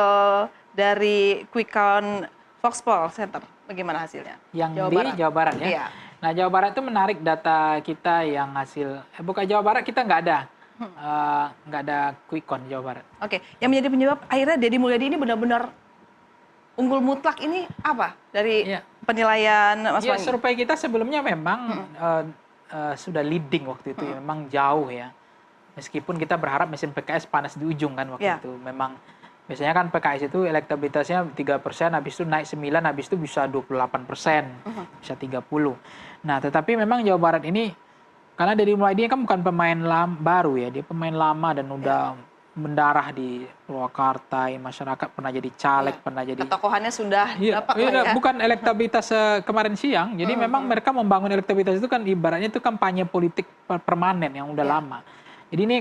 dari Quick Count Voxpol Center? Bagaimana hasilnya? Yang Jawa Barat ya? Iya. Nah, Jawa Barat itu menarik data kita yang hasil, bukan Jawa Barat kita nggak ada Quick Count Jawa Barat. Oke, yang menjadi penyebab akhirnya Deddy Mulyadi ini benar-benar unggul mutlak ini apa dari penilaian Mas Pangi? Survei kita sebelumnya memang sudah leading waktu itu, ya, memang jauh ya. Meskipun kita berharap mesin PKS panas di ujung kan waktu itu. Memang biasanya kan PKS itu elektabilitasnya 3%, habis itu naik 9, habis itu bisa 28%, bisa 30. Nah, tetapi memang Jawa Barat ini, karena Deddy Mulyadi kan bukan pemain baru ya, dia pemain lama dan udah mendarah di Purwakarta, masyarakat pernah jadi caleg, pernah jadi... Ketokohannya sudah dapat lah ya. Bukan elektabilitas kemarin siang, jadi memang mereka membangun elektabilitas itu kan ibaratnya itu kampanye politik permanen yang udah lama. Jadi ini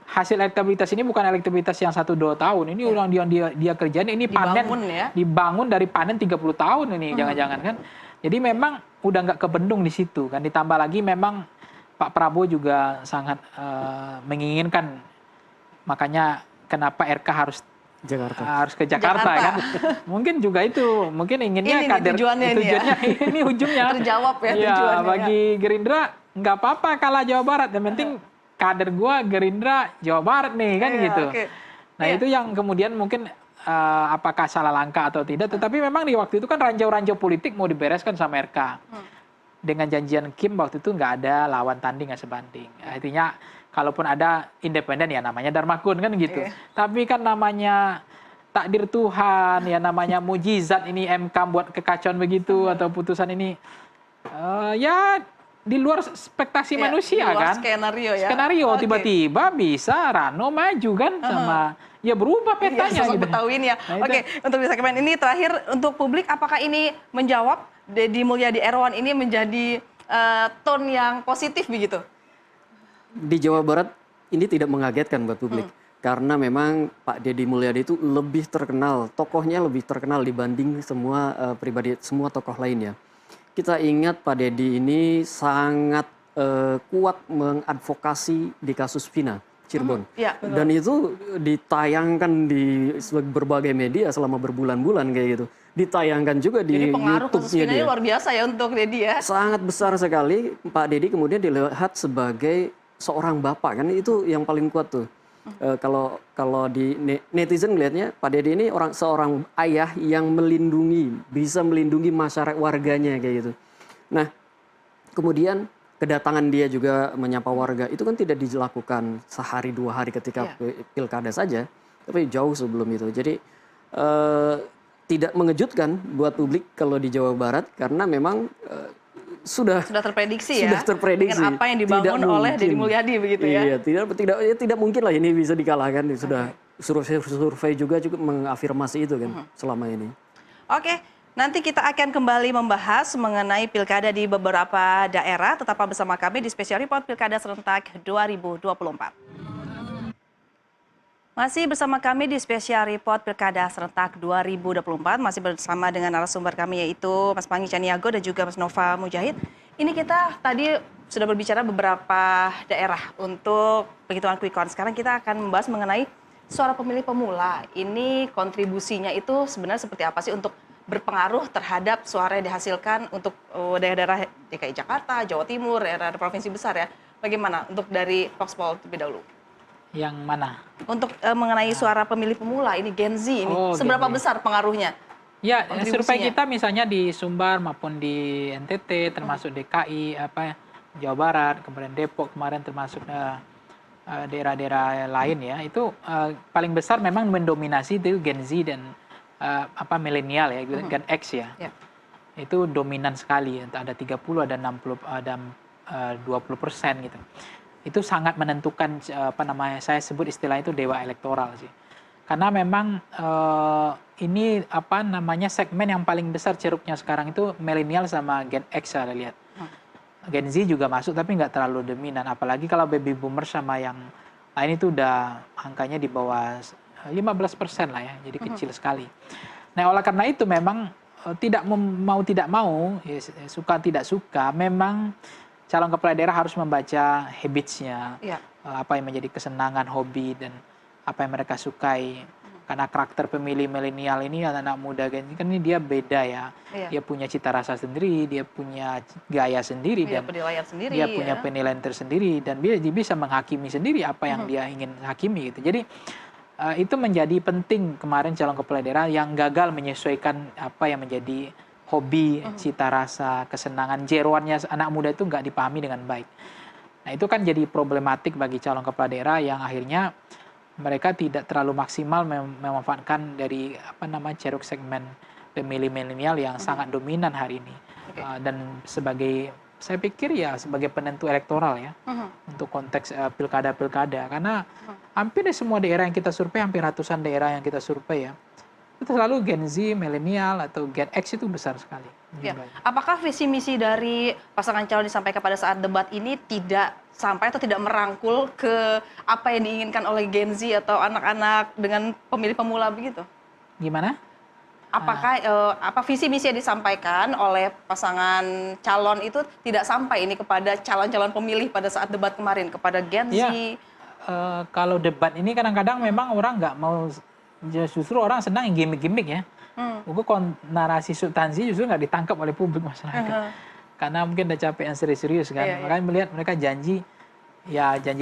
hasil elektabilitas ini bukan elektabilitas yang 1-2 tahun, ini ulang dia kerjain, ini panen, dibangun dari panen 30 tahun ini, jangan-jangan kan. Jadi memang udah nggak kebendung di situ kan, ditambah lagi memang Pak Prabowo juga sangat menginginkan. Makanya kenapa RK harus ke Jakarta kan? Mungkin juga itu, mungkin inginnya kader tujuannya ini ujungnya terjawab ya tujuannya. Bagi Gerindra nggak apa-apa kalah Jawa Barat, yang penting kader gua Gerindra Jawa Barat nih kan gitu. Nah itu yang kemudian mungkin apakah salah langkah atau tidak, tetapi memang di waktu itu kan ranjau-ranjau politik mau dibereskan sama RK. Dengan janjian Kim waktu itu nggak ada lawan tanding nggak sebanding. Artinya kalaupun ada independen ya namanya Darmakun kan gitu. Tapi kan namanya takdir Tuhan, ya namanya mujizat ini MK buat kekacauan begitu atau putusan ini ya di luar ekspektasi manusia di luar kan. Skenario tiba-tiba bisa Rano maju kan sama ya berubah petanya gitu. Betawin ya. Untuk di segmen ini terakhir untuk publik, apakah ini menjawab Deddy Mulyadi Erwan ini menjadi tone yang positif begitu? Di Jawa Barat ini tidak mengagetkan buat publik. Karena memang Pak Deddy Mulyadi itu lebih terkenal, tokohnya lebih terkenal dibanding semua semua tokoh lainnya. Kita ingat Pak Deddy ini sangat kuat mengadvokasi di kasus Vina Cirebon. Dan itu ditayangkan di berbagai media selama berbulan-bulan kayak gitu. Ditayangkan juga di YouTube-nya dia. Jadi pengaruh kasus Vina luar biasa ya untuk Deddy ya. Sangat besar sekali. Pak Deddy kemudian dilihat sebagai seorang bapak kan, itu yang paling kuat tuh. Kalau di netizen ngelihatnya Pak Deddy ini seorang ayah yang bisa melindungi masyarakat warganya kayak gitu. Nah, kemudian kedatangan dia juga menyapa warga itu kan tidak dilakukan sehari 2 hari ketika pilkada saja, tapi jauh sebelum itu. Jadi tidak mengejutkan buat publik kalau di Jawa Barat karena memang sudah terprediksi dengan apa yang dibangun oleh Deddy Mulyadi begitu ya. Iya, tidak mungkin lah ini bisa dikalahkan. Sudah survei juga cukup mengafirmasi itu kan selama ini. Nanti kita akan kembali membahas mengenai pilkada di beberapa daerah. Tetaplah bersama kami di Special Report Pilkada Serentak 2024. Masih bersama kami di Special Report Pilkada Serentak 2024. Masih bersama dengan narasumber kami yaitu Mas Pangi Caniago dan juga Mas Nova Mujahid. Ini kita tadi sudah berbicara beberapa daerah untuk penghitungan quick count. Sekarang kita akan membahas mengenai suara pemilih pemula. Ini kontribusinya itu sebenarnya seperti apa sih untuk berpengaruh terhadap suara yang dihasilkan untuk daerah-daerah DKI Jakarta, Jawa Timur, daerah provinsi besar ya. Bagaimana untuk dari Voxpol terlebih dahulu? Yang mana? Untuk mengenai suara pemilih pemula, ini Gen Z ini, seberapa besar pengaruhnya? Ya, survei kita misalnya di Sumbar maupun di NTT, termasuk DKI, Jawa Barat, kemudian Depok kemarin termasuk daerah-daerah lain ya, itu paling besar memang mendominasi itu Gen Z dan milenial ya, Gen X ya. Ya. Itu dominan sekali, ada 30, ada 60, ada 20% gitu. Itu sangat menentukan saya sebut istilah itu dewa elektoral sih. Karena memang ini segmen yang paling besar ceruknya sekarang itu milenial sama Gen X saya lihat. Gen Z juga masuk tapi nggak terlalu dominan, apalagi kalau baby boomer sama yang lain itu udah angkanya di bawah 15% lah ya, jadi kecil sekali. Nah oleh karena itu memang tidak mau ya, suka tidak suka, memang calon kepala daerah harus membaca habits-nya, apa yang menjadi kesenangan, hobi dan apa yang mereka sukai. Karena karakter pemilih milenial ini anak-anak muda kan ini dia beda ya. Dia punya cita rasa sendiri, dia punya gaya sendiri dan penilaian sendiri, dia punya penilaian tersendiri dan dia bisa menghakimi sendiri apa yang dia ingin hakimi gitu. Jadi itu menjadi penting kemarin calon kepala daerah yang gagal menyesuaikan apa yang menjadi hobi, cita rasa, kesenangan, jeroannya anak muda itu nggak dipahami dengan baik. Nah itu kan jadi problematik bagi calon kepala daerah yang akhirnya mereka tidak terlalu maksimal memanfaatkan dari ceruk segmen pemilih milenial yang sangat dominan hari ini. Dan saya pikir ya sebagai penentu elektoral ya untuk konteks pilkada-pilkada, karena hampir di semua daerah yang kita survei, hampir ratusan daerah yang kita survei ya, itu selalu Gen Z, milenial atau Gen X itu besar sekali. Ya. Apakah visi misi dari pasangan calon disampaikan pada saat debat ini tidak sampai atau tidak merangkul ke apa yang diinginkan oleh Gen Z atau anak-anak dengan pemilih pemula begitu? Gimana? Apakah visi misi yang disampaikan oleh pasangan calon itu tidak sampai ini kepada calon-calon pemilih pada saat debat kemarin, kepada Gen Z? Kalau debat ini kadang-kadang memang orang nggak mau, justru orang senang yang gimmick-gimmick ya. Narasi substansi justru nggak ditangkap oleh publik masyarakat. Karena mungkin udah capek yang serius-serius kan. Makanya melihat mereka janji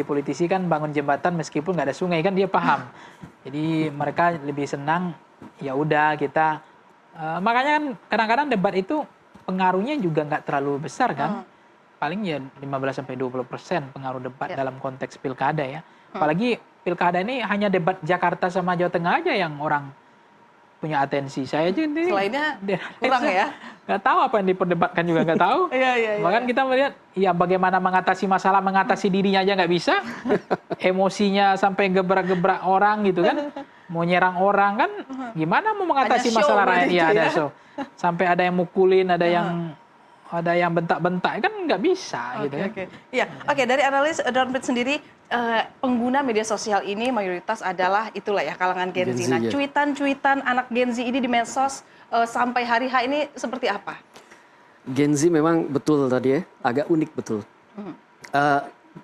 politisi kan bangun jembatan meskipun nggak ada sungai kan dia paham. Jadi mereka lebih senang ya udah kita makanya kan kadang-kadang debat itu pengaruhnya juga nggak terlalu besar kan. Paling ya 15-20% pengaruh debat dalam konteks pilkada ya. Apalagi pilkada ini hanya debat Jakarta sama Jawa Tengah aja yang orang punya atensi. Saya aja ini selainnya kurang ya. Nggak tahu apa yang diperdebatkan juga nggak tahu. Bahkan kita melihat ya bagaimana mengatasi masalah, mengatasi dirinya aja nggak bisa. Emosinya sampai gebrak-gebrak orang gitu kan. Mau nyerang orang kan gimana mau mengatasi masalah rakyat? Iya ada show. Sampai ada yang mukulin, ada yang bentak-bentak kan nggak bisa gitu ya. Oke, dari analis Downbeat sendiri pengguna media sosial ini mayoritas adalah itulah ya kalangan Gen Z. Nah, cuitan-cuitan anak Gen Z ini di medsos sampai hari H ini seperti apa? Gen Z memang betul tadi ya, agak unik betul.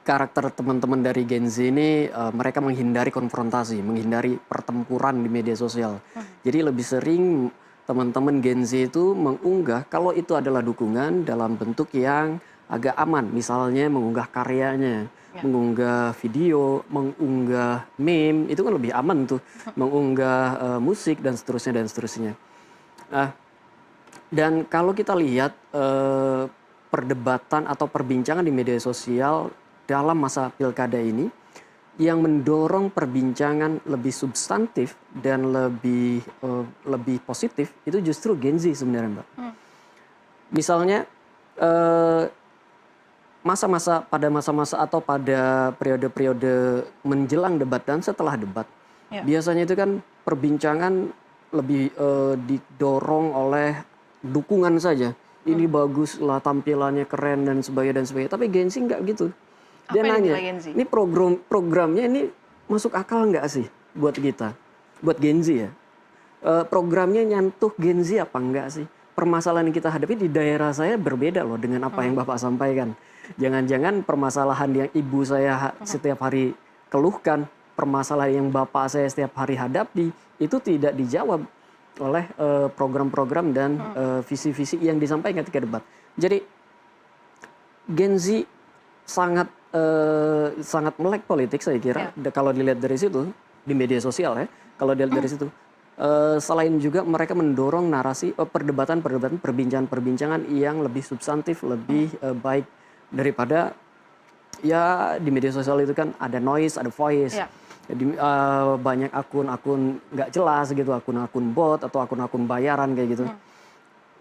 Karakter teman-teman dari Gen Z ini mereka menghindari konfrontasi, menghindari pertempuran di media sosial. Jadi lebih sering teman-teman Gen Z itu mengunggah kalau itu adalah dukungan dalam bentuk yang agak aman. Misalnya mengunggah karyanya, mengunggah video, mengunggah meme, itu kan lebih aman tuh. Mengunggah musik dan seterusnya. Dan kalau kita lihat perdebatan atau perbincangan di media sosial dalam masa pilkada ini, yang mendorong perbincangan lebih substantif dan lebih positif itu justru Gen Z sebenarnya, Mbak. Misalnya pada masa-masa atau pada periode-periode menjelang debat dan setelah debat, biasanya itu kan perbincangan lebih didorong oleh dukungan saja. Ini bagus lah, tampilannya keren dan sebagainya. Tapi Gen Z nggak gitu. Dia nanya, ini programnya ini masuk akal nggak sih buat kita, buat Gen Z ya? Programnya nyentuh Gen Z apa enggak sih? Permasalahan yang kita hadapi di daerah saya berbeda loh dengan apa yang Bapak sampaikan. Jangan-jangan permasalahan yang ibu saya setiap hari keluhkan, permasalahan yang Bapak saya setiap hari hadapi, itu tidak dijawab oleh program-program dan visi-visi yang disampaikan ketika debat. Jadi Gen Z sangat melek politik saya kira. Kalau dilihat dari situ di media sosial ya, kalau dilihat dari situ selain juga mereka mendorong narasi perdebatan, perbincangan yang lebih substantif, lebih baik daripada Ya di media sosial itu kan ada noise, ada voice. Ya. Jadi banyak akun-akun nggak jelas gitu, akun-akun bot atau akun-akun bayaran kayak gitu.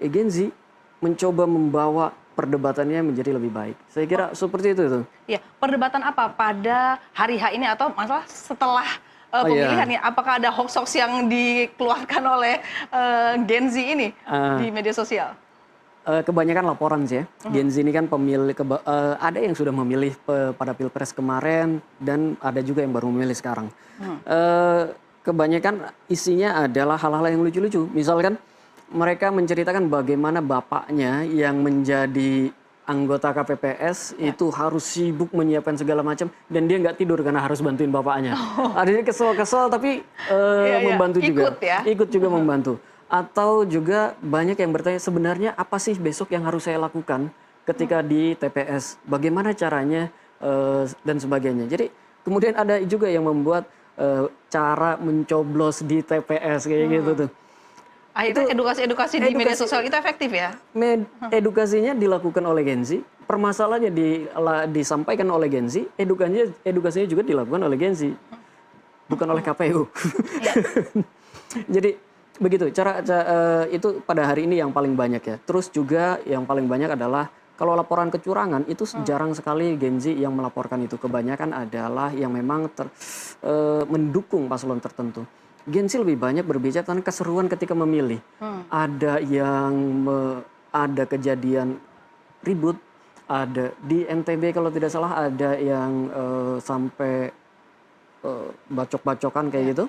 Gen Z mencoba membawa perdebatannya menjadi lebih baik. Saya kira seperti itu tuh. Ya, perdebatan apa pada hari H ini atau masalah setelah Oh, iya. pemilihan ya? Apakah ada hoax-hoax yang dikeluarkan oleh Gen Z ini di media sosial? Kebanyakan laporan sih ya. Gen Z ini kan pemilih, ada yang sudah memilih pada Pilpres kemarin dan ada juga yang baru memilih sekarang. Kebanyakan isinya adalah hal-hal yang lucu-lucu. Misalkan mereka menceritakan bagaimana bapaknya yang menjadi anggota KPPS itu harus sibuk menyiapkan segala macam dan dia nggak tidur karena harus bantuin bapaknya. Adanya kesel-kesel tapi membantu juga. Ikut juga membantu. Atau juga banyak yang bertanya sebenarnya apa sih besok yang harus saya lakukan ketika di TPS, bagaimana caranya dan sebagainya. Jadi kemudian ada juga yang membuat cara mencoblos di TPS kayak gitu tuh. Akhirnya edukasi di media sosial itu efektif ya? Edukasinya dilakukan oleh Gen Z, permasalahannya disampaikan oleh Gen Z, edukasinya juga dilakukan oleh Gen Z, bukan oleh KPU. Jadi begitu itu pada hari ini yang paling banyak ya. Terus juga yang paling banyak adalah kalau laporan kecurangan itu jarang sekali Gen Z yang melaporkan itu. Kebanyakan adalah yang memang mendukung paslon tertentu. Gen Z lebih banyak berbicara tentang keseruan ketika memilih. Ada yang ada kejadian ribut, ada di NTB kalau tidak salah ada yang sampai bacok-bacokan kayak gitu.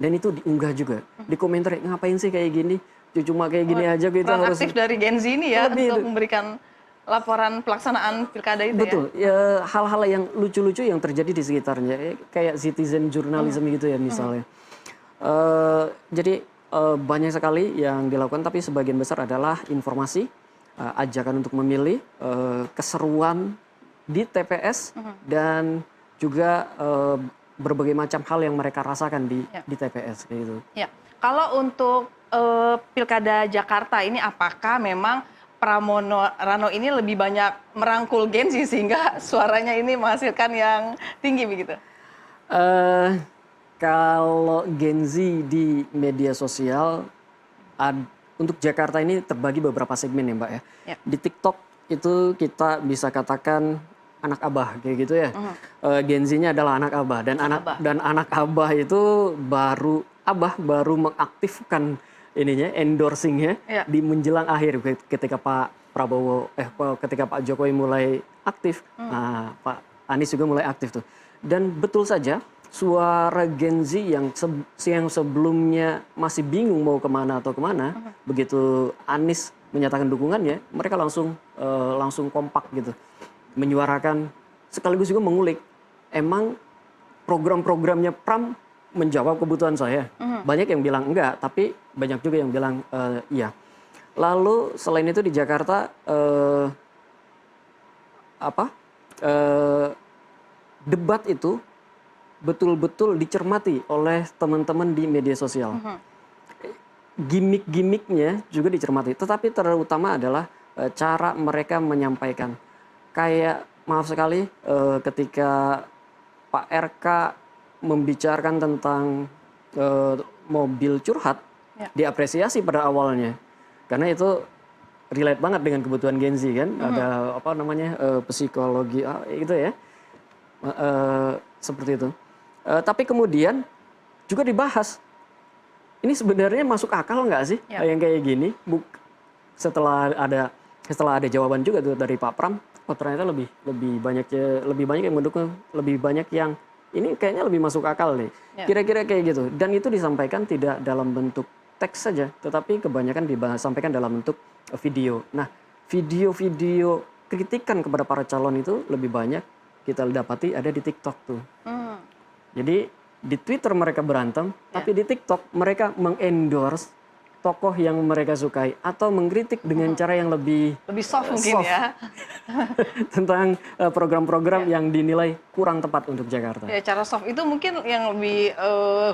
Dan itu diunggah juga, dikomentari ngapain sih kayak gini, cuma kayak gini aja gitu. Harus aktif dari Gen Z ini ya untuk memberikan laporan pelaksanaan pilkada itu. Betul, ya hal-hal yang lucu-lucu yang terjadi di sekitarnya, kayak citizen journalism gitu ya misalnya. Jadi banyak sekali yang dilakukan, tapi sebagian besar adalah informasi, ajakan untuk memilih, keseruan di TPS, dan juga berbagai macam hal yang mereka rasakan di TPS kayak gitu. Ya, kalau untuk pilkada Jakarta ini apakah memang Pramono Rano ini lebih banyak merangkul Gen Z sehingga suaranya ini menghasilkan yang tinggi begitu? Kalau Gen Z di media sosial untuk Jakarta ini terbagi beberapa segmen ya Mbak ya. Di TikTok itu kita bisa katakan anak abah kayak gitu ya. Gen Z-nya adalah anak abah dan anak abah itu baru mengaktifkan ininya endorsingnya di menjelang akhir ketika ketika Pak Jokowi mulai aktif, Pak Anies juga mulai aktif tuh. Dan betul saja suara Gen Z yang sebelumnya masih bingung mau kemana atau kemana, begitu Anies menyatakan dukungannya, mereka langsung kompak gitu. Menyuarakan sekaligus juga mengulik emang program-programnya Pram menjawab kebutuhan saya. Banyak yang bilang enggak, tapi banyak juga yang bilang iya. Lalu selain itu di Jakarta debat itu betul-betul dicermati oleh teman-teman di media sosial. Gimik-gimiknya juga dicermati, tetapi terutama adalah cara mereka menyampaikan. Kayak maaf sekali ketika Pak RK membicarakan tentang mobil curhat, diapresiasi pada awalnya. Karena itu relate banget dengan kebutuhan Gen Z kan. Ada psikologi gitu ya. Seperti itu. Tapi kemudian juga dibahas. Ini sebenarnya masuk akal nggak sih yang kayak gini? Setelah ada jawaban juga tuh dari Pak Pram. Oh ternyata lebih banyak yang mendukung, lebih banyak yang ini kayaknya lebih masuk akal nih. Kira-kira kayak gitu. Dan itu disampaikan tidak dalam bentuk teks saja, tetapi kebanyakan disampaikan dalam bentuk video. Nah, video-video kritikan kepada para calon itu lebih banyak kita dapati ada di TikTok tuh. Jadi di Twitter mereka berantem, tapi di TikTok mereka mengendorse tokoh yang mereka sukai atau mengkritik dengan cara yang lebih soft mungkin ya tentang program-program yang dinilai kurang tepat untuk Jakarta. Ya, cara soft itu mungkin yang lebih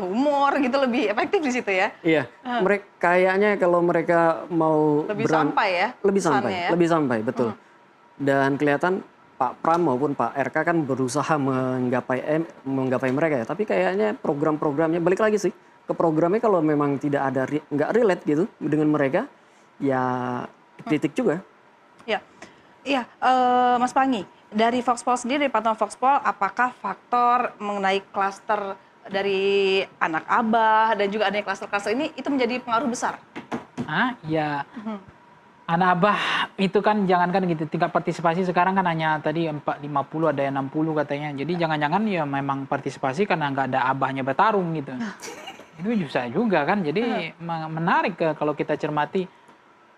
humor gitu, lebih efektif di situ ya. Iya, mereka kayaknya kalau mereka mau lebih sampai ya. Lebih sampai, betul. Dan kelihatan Pak Pram maupun Pak RK kan berusaha menggapai mereka ya. Tapi kayaknya program-programnya balik lagi sih ke programnya, kalau memang tidak ada nggak relate gitu dengan mereka, ya kritik juga. Ya, iya, Mas Pangi, dari Voxpol sendiri, dari pantauan Voxpol, apakah faktor mengenai klaster dari anak abah dan juga adanya klaster-klaster ini itu menjadi pengaruh besar? Ya. Anak abah itu kan jangankan gitu, tingkat partisipasi sekarang kan hanya tadi 50, ada yang 60 katanya. Jadi jangan-jangan ya memang partisipasi karena nggak ada abahnya bertarung gitu. Itu bisa juga kan, jadi menarik kalau kita cermati.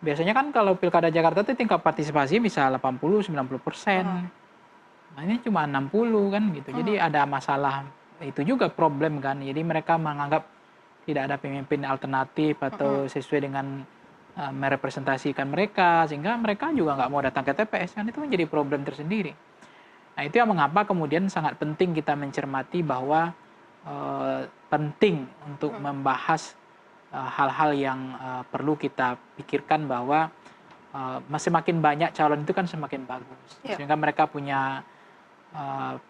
Biasanya kan kalau Pilkada Jakarta itu tingkat partisipasi bisa 80-90%. Nah ini cuma 60 kan gitu, jadi ada masalah. Itu juga problem kan, jadi mereka menganggap tidak ada pemimpin alternatif atau sesuai dengan merepresentasikan mereka, sehingga mereka juga nggak mau datang ke TPS, kan itu menjadi problem tersendiri. Nah itu yang mengapa kemudian sangat penting kita mencermati bahwa penting untuk membahas hal-hal yang perlu kita pikirkan, bahwa semakin banyak calon itu kan semakin bagus, sehingga mereka punya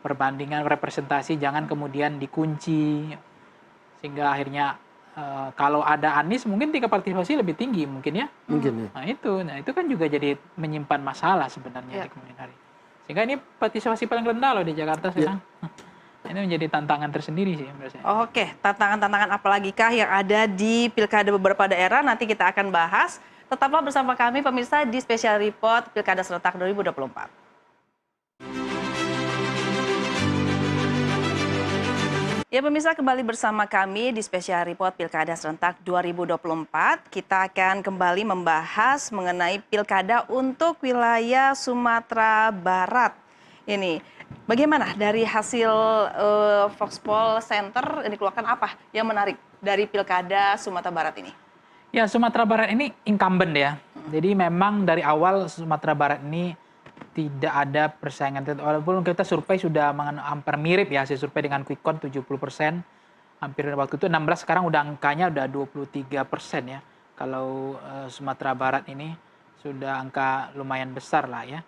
perbandingan representasi, jangan kemudian dikunci, sehingga akhirnya kalau ada Anies mungkin tingkat partisipasi lebih tinggi mungkin ya. Mungkin ya. Nah itu kan juga jadi menyimpan masalah sebenarnya di kemudian hari. Sehingga ini partisipasi paling rendah loh di Jakarta sekarang. Ini menjadi tantangan tersendiri sih menurut saya. Oke, tantangan-tantangan apa lagi kah yang ada di Pilkada beberapa daerah, nanti kita akan bahas. Tetaplah bersama kami pemirsa di Special Report Pilkada Serentak 2024. Ya pemirsa, kembali bersama kami di Special Report Pilkada Serentak 2024. Kita akan kembali membahas mengenai Pilkada untuk wilayah Sumatera Barat. Ini, bagaimana dari hasil Voxpol Center yang dikeluarkan, apa yang menarik dari Pilkada Sumatera Barat ini? Ya, Sumatera Barat ini incumbent ya. Jadi memang dari awal Sumatera Barat ini tidak ada persaingan, walaupun kita survei sudah hampir mirip ya, hasil survei dengan Quick Count 70%, hampir waktu itu 16, sekarang udah angkanya udah 23% ya. Kalau Sumatera Barat ini sudah angka lumayan besar lah ya.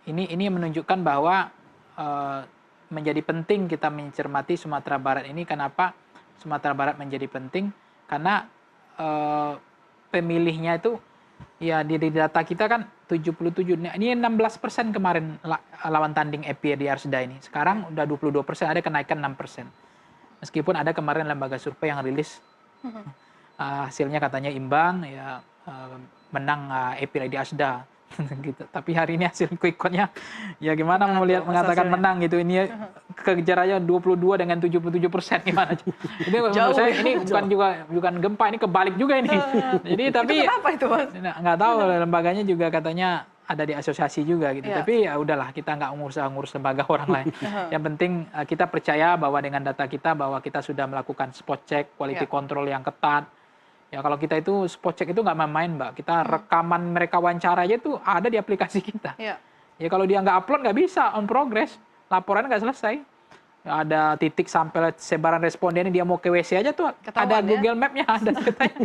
Ini menunjukkan bahwa menjadi penting kita mencermati Sumatera Barat ini. Kenapa Sumatera Barat menjadi penting? Karena pemilihnya itu ya di data kita kan 77, ini 16% kemarin lawan tanding EPI di Arsda ini. Sekarang udah 22%, ada kenaikan 6%. Meskipun ada kemarin lembaga survei yang rilis hasilnya katanya imbang, ya menang EPI di Arsda. Gitu. Tapi hari ini hasil quick count-nya ya gimana mau lihat mengatakan menang gitu. Ini kejarannya 22 dengan 77%, gimana? Ini menurut saya ini bukan gempa, ini kebalik juga ini. Jadi tapi itu kenapa itu, Mas? Nggak tahu, lembaganya juga katanya ada di asosiasi juga gitu. Tapi ya udahlah, kita nggak ngurus lembaga orang lain. Yang penting kita percaya bahwa dengan data kita bahwa kita sudah melakukan spot check, quality control yang ketat. Ya kalau kita itu spot check itu nggak main-main, Mbak. Kita rekaman mereka wawancara aja tuh ada di aplikasi kita. Ya kalau dia nggak upload nggak bisa on progress, laporan nggak selesai. Ya, ada titik sampai sebaran responden dia mau ke WC aja tuh ketahuan, ada Google Map-nya ada katanya.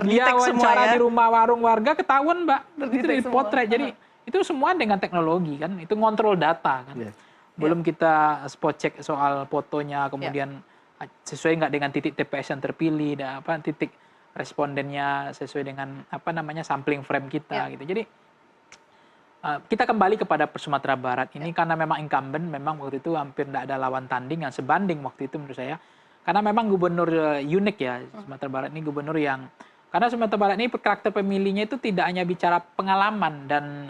Dia wawancara di rumah warung warga ketahuan, Mbak. Itu di potret. Jadi itu semua dengan teknologi kan. Itu ngontrol data kan. Belum kita spot check soal fotonya, kemudian sesuai nggak dengan titik TPS yang terpilih, dan titik respondennya sesuai dengan sampling frame kita gitu. Jadi kita kembali kepada Sumatera Barat ini karena memang incumbent, memang waktu itu hampir tidak ada lawan tanding yang sebanding waktu itu menurut saya. Karena memang gubernur unik ya, Sumatera Barat ini gubernur yang, karena Sumatera Barat ini karakter pemilihnya itu tidak hanya bicara pengalaman dan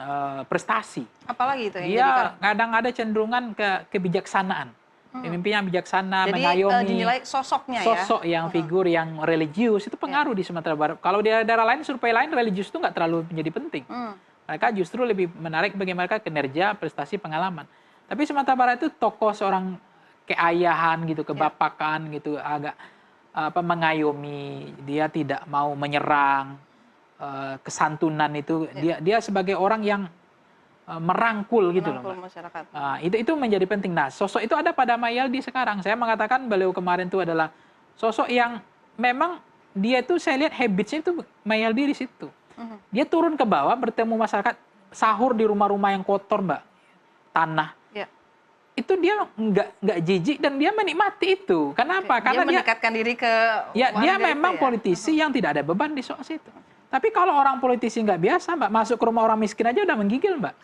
prestasi. Apalagi itu yang dia kadang ada cenderungan ke kebijaksanaan. Pemimpin yang bijaksana, mengayomi. Jadi dinilai sosoknya ya? Sosok yang figur yang religius, itu pengaruh di Sumatera Barat. Kalau di daerah lain, survei lain, religius itu nggak terlalu menjadi penting. Mereka justru lebih menarik bagi mereka kinerja, prestasi, pengalaman. Tapi Sumatera Barat itu tokoh seorang keayahan gitu, kebapakan gitu, agak mengayomi, dia tidak mau menyerang, kesantunan itu, dia sebagai orang yang merangkul gitu loh, masyarakat. Itu menjadi penting. Nah, sosok itu ada pada Mayaldi sekarang. Saya mengatakan beliau kemarin itu adalah sosok yang memang dia itu, saya lihat habitsnya itu Mayaldi di situ. Dia turun ke bawah bertemu masyarakat, sahur di rumah-rumah yang kotor, Mbak. tanah. Ya. Itu dia nggak jijik dan dia menikmati itu. Kenapa? Dia Karena dia mendekatkan diri ke ya dia warga memang itu ya. politisi yang tidak ada beban di soal situ. Tapi kalau orang politisi nggak biasa, Mbak, masuk ke rumah orang miskin aja udah menggigil, Mbak.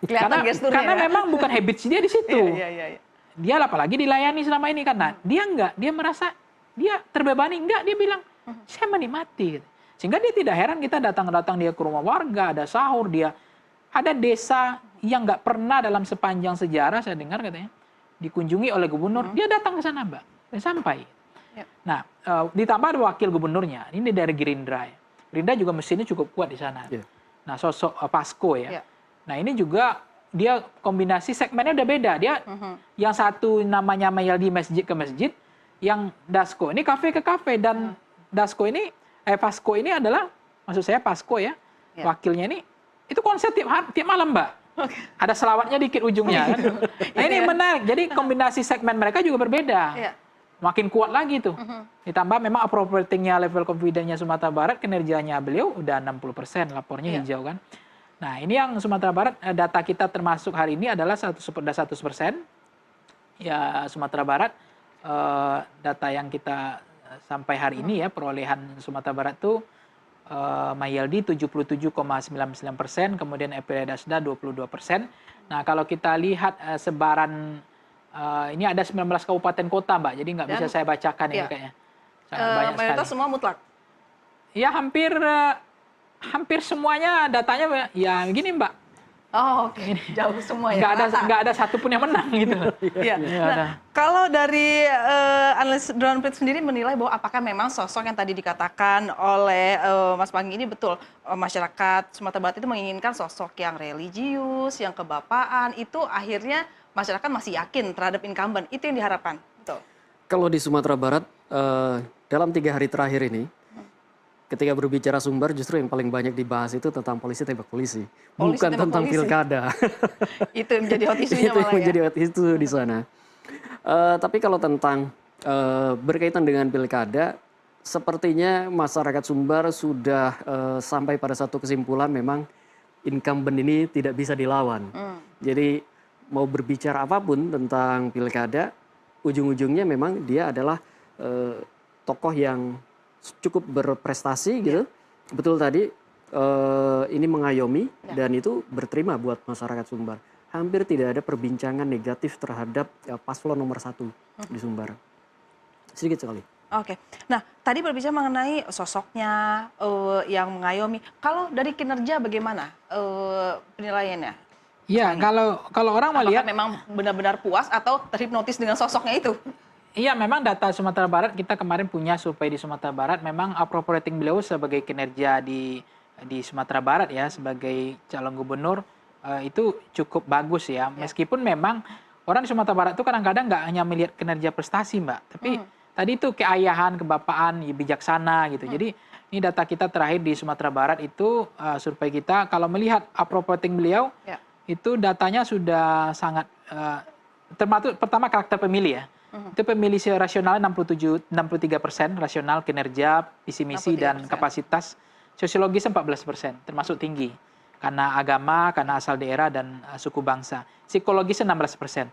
Kelihatan gesturnya. Karena ya. memang bukan habits dia di situ. Iya. Dia apalagi dilayani selama ini kan. Nah, dia merasa dia terbebani. Enggak, dia bilang, saya menikmati. Sehingga dia tidak heran kita datang dia ke rumah warga, ada sahur, dia ada desa yang nggak pernah dalam sepanjang sejarah saya dengar katanya dikunjungi oleh gubernur, dia datang ke sana, Mbak, dan sampai. Ya. Nah, ditambah ada wakil gubernurnya, ini dari Gerindra ya. Gerindra juga mesinnya cukup kuat di sana. Ya. Nah, sosok Pasko ya. Ya. Nah, ini juga dia kombinasi segmennya udah beda. Dia yang satu namanya Mayaldi masjid ke masjid, yang Dasko ini kafe ke kafe, dan Pasko ini adalah, maksud saya Pasko ya, wakilnya ini itu konser tiap malam, Mbak. Ada selawatnya dikit ujungnya kan. Nah, ini menarik. Jadi kombinasi segmen mereka juga berbeda. Iya. Makin kuat lagi tuh. Ditambah memang appropriating-nya, level confidence-nya Sumatera Barat, kinerjanya beliau udah 60%, lapornya hijau kan. Nah, ini yang Sumatera Barat, data kita termasuk hari ini adalah 100%. Ya, Sumatera Barat, data yang kita sampai hari ini ya, perolehan Sumatera Barat tuh Mayaldi 77,99%, kemudian Epileh Dasda 22%. Nah, kalau kita lihat sebaran, ini ada 19 kabupaten kota, Mbak, jadi nggak bisa saya bacakan ini kayaknya. Banyak Mayoritas sekali. semua mutlak. Ya, hampir semuanya datanya ya gini, Mbak. Oh, oke. Jauh semua ya. Nggak ada satupun yang menang gitu. Iya. Nggak Nah, ada. kalau dari analis Drone Prit sendiri menilai bahwa apakah memang sosok yang tadi dikatakan oleh Mas Panggi ini betul, masyarakat Sumatera Barat itu menginginkan sosok yang religius, yang kebapaan, itu akhirnya masyarakat masih yakin terhadap incumbent, itu yang diharapkan. Betul. Kalau di Sumatera Barat, dalam 3 hari terakhir ini, ketika berbicara sumber, justru yang paling banyak dibahas itu tentang polisi tembak polisi, bukan tembak tentang polisi. pilkada. Itu yang menjadi hot isunya Itu yang malah ya. menjadi hot issue di sana. Tapi kalau tentang berkaitan dengan pilkada, sepertinya masyarakat Sumbar sudah sampai pada satu kesimpulan memang incumbent ini tidak bisa dilawan. Jadi mau berbicara apapun tentang pilkada, ujung-ujungnya memang dia adalah tokoh yang cukup berprestasi gitu. Betul tadi ini mengayomi dan itu berterima buat masyarakat Sumbar. Hampir tidak ada perbincangan negatif terhadap paslon nomor 1 di Sumbar. Sedikit sekali. Oke. Nah, tadi berbicara mengenai sosoknya yang mengayomi. Kalau dari kinerja bagaimana penilaiannya? Iya, kalau orang Apakah melihat memang benar-benar puas atau terhipnotis dengan sosoknya itu? iya, memang data Sumatera Barat, kita kemarin punya survei di Sumatera Barat, memang appropriating beliau sebagai kinerja di Sumatera Barat ya, sebagai calon gubernur, itu cukup bagus ya. Meskipun memang orang di Sumatera Barat itu kadang-kadang nggak hanya melihat kinerja prestasi, Mbak. Tapi tadi itu keayahan, kebapaan, ya, bijaksana gitu. Jadi ini data kita terakhir di Sumatera Barat itu, survei kita, kalau melihat appropriating beliau, itu datanya sudah sangat, termasuk pertama karakter pemilih ya. Itu pemilih rasionalnya 63% rasional, kinerja, visi misi 63%. dan kapasitas. Sosiologis 14%, termasuk tinggi. Karena agama, karena asal daerah dan suku bangsa. Psikologis 16%.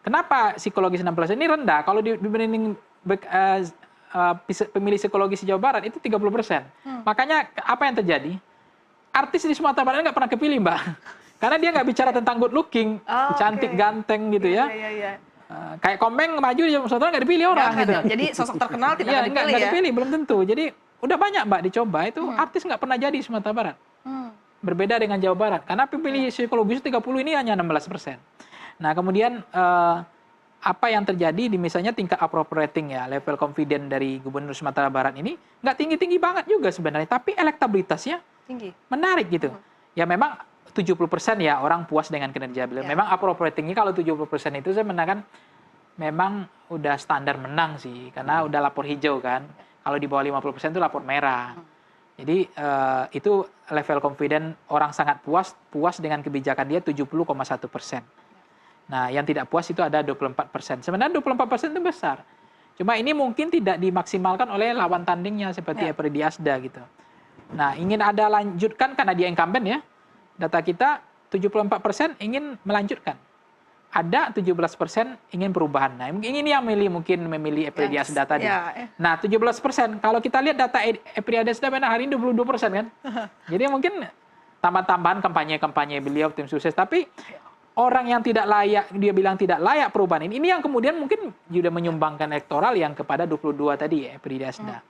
Kenapa psikologis 16%? Ini rendah. Kalau dibanding pemilih psikologis di Jawa Barat itu 30%. Makanya apa yang terjadi? Artis di Sumatera Barat nggak pernah kepilih, Mbak. Karena dia nggak bicara tentang good looking, cantik, ganteng gitu ya. Iya. Kayak Komeng maju di Sumatera nggak dipilih orang gitu. Jadi sosok terkenal tidak akan dipilih nggak ya? dipilih, belum tentu. Jadi udah banyak, Mbak, dicoba. Itu artis nggak pernah jadi di Sumatera Barat. Berbeda dengan Jawa Barat. Karena pemilih psikologis 30 ini hanya 16%. Nah, kemudian apa yang terjadi di misalnya tingkat appropriating ya, level confident dari Gubernur Sumatera Barat ini nggak tinggi-tinggi banget juga sebenarnya. Tapi elektabilitasnya Tinggi. menarik gitu. Ya memang 70% ya orang puas dengan kinerja beliau. Memang appropriatingnya kalau 70% itu saya menangkan memang udah standar menang sih. Karena udah lapor hijau kan. Kalau di bawah 50% itu lapor merah. Jadi itu level confident orang sangat puas dengan kebijakan dia 70,1%. Nah, yang tidak puas itu ada 24%. Sebenarnya 24% itu besar. Cuma ini mungkin tidak dimaksimalkan oleh lawan tandingnya seperti Epri Asda gitu. Nah, ingin ada lanjutkan karena dia incumbent ya. Data kita 74% ingin melanjutkan. ada 17% ingin perubahan. Nah, ini yang mungkin memilih Epridias data tadi. Nah, 17%. Kalau kita lihat data Epridias data hari ini 22% kan. Jadi mungkin tambahan kampanye beliau tim sukses. Tapi orang yang tidak layak, dia bilang tidak layak perubahan ini yang kemudian mungkin juga menyumbangkan elektoral yang kepada 22 tadi Epridias data.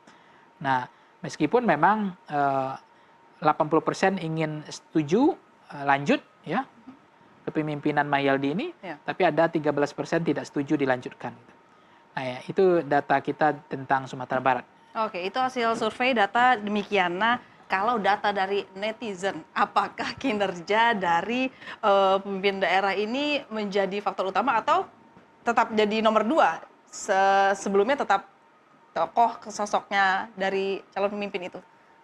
Nah, meskipun memang 80% ingin setuju lanjut ya kepemimpinan Mahyaldi ini, tapi ada 13% tidak setuju dilanjutkan. Nah, ya, itu data kita tentang Sumatera Barat. Oke, itu hasil survei data demikian. Nah, kalau data dari netizen, apakah kinerja dari pemimpin daerah ini menjadi faktor utama atau tetap jadi nomor 2? Sebelumnya tetap tokoh sosoknya dari calon pemimpin itu?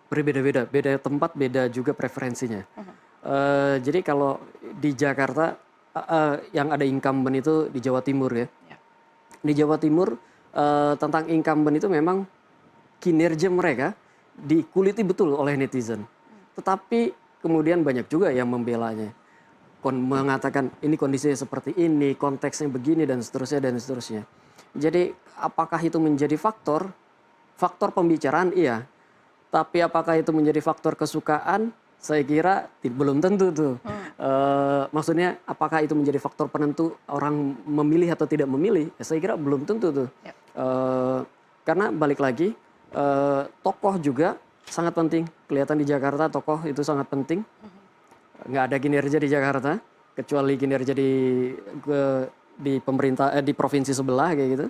Berbeda-beda, beda tempat, beda juga preferensinya. Jadi kalau di Jakarta yang ada incumbent itu di Jawa Timur ya. Di Jawa Timur tentang incumbent itu memang kinerja mereka dikuliti betul oleh netizen. Tetapi kemudian banyak juga yang membelanya. Mengatakan ini kondisinya seperti ini, konteksnya begini dan seterusnya dan seterusnya. Jadi apakah itu menjadi faktor pembicaraan? Iya. Tapi apakah itu menjadi faktor kesukaan? Saya kira belum tentu tuh. Maksudnya apakah itu menjadi faktor penentu orang memilih atau tidak memilih? Ya, saya kira belum tentu tuh. Karena balik lagi, tokoh juga sangat penting. Kelihatan di Jakarta tokoh itu sangat penting. Nggak ada kinerja di Jakarta, kecuali kinerja di pemerintah di provinsi sebelah kayak gitu.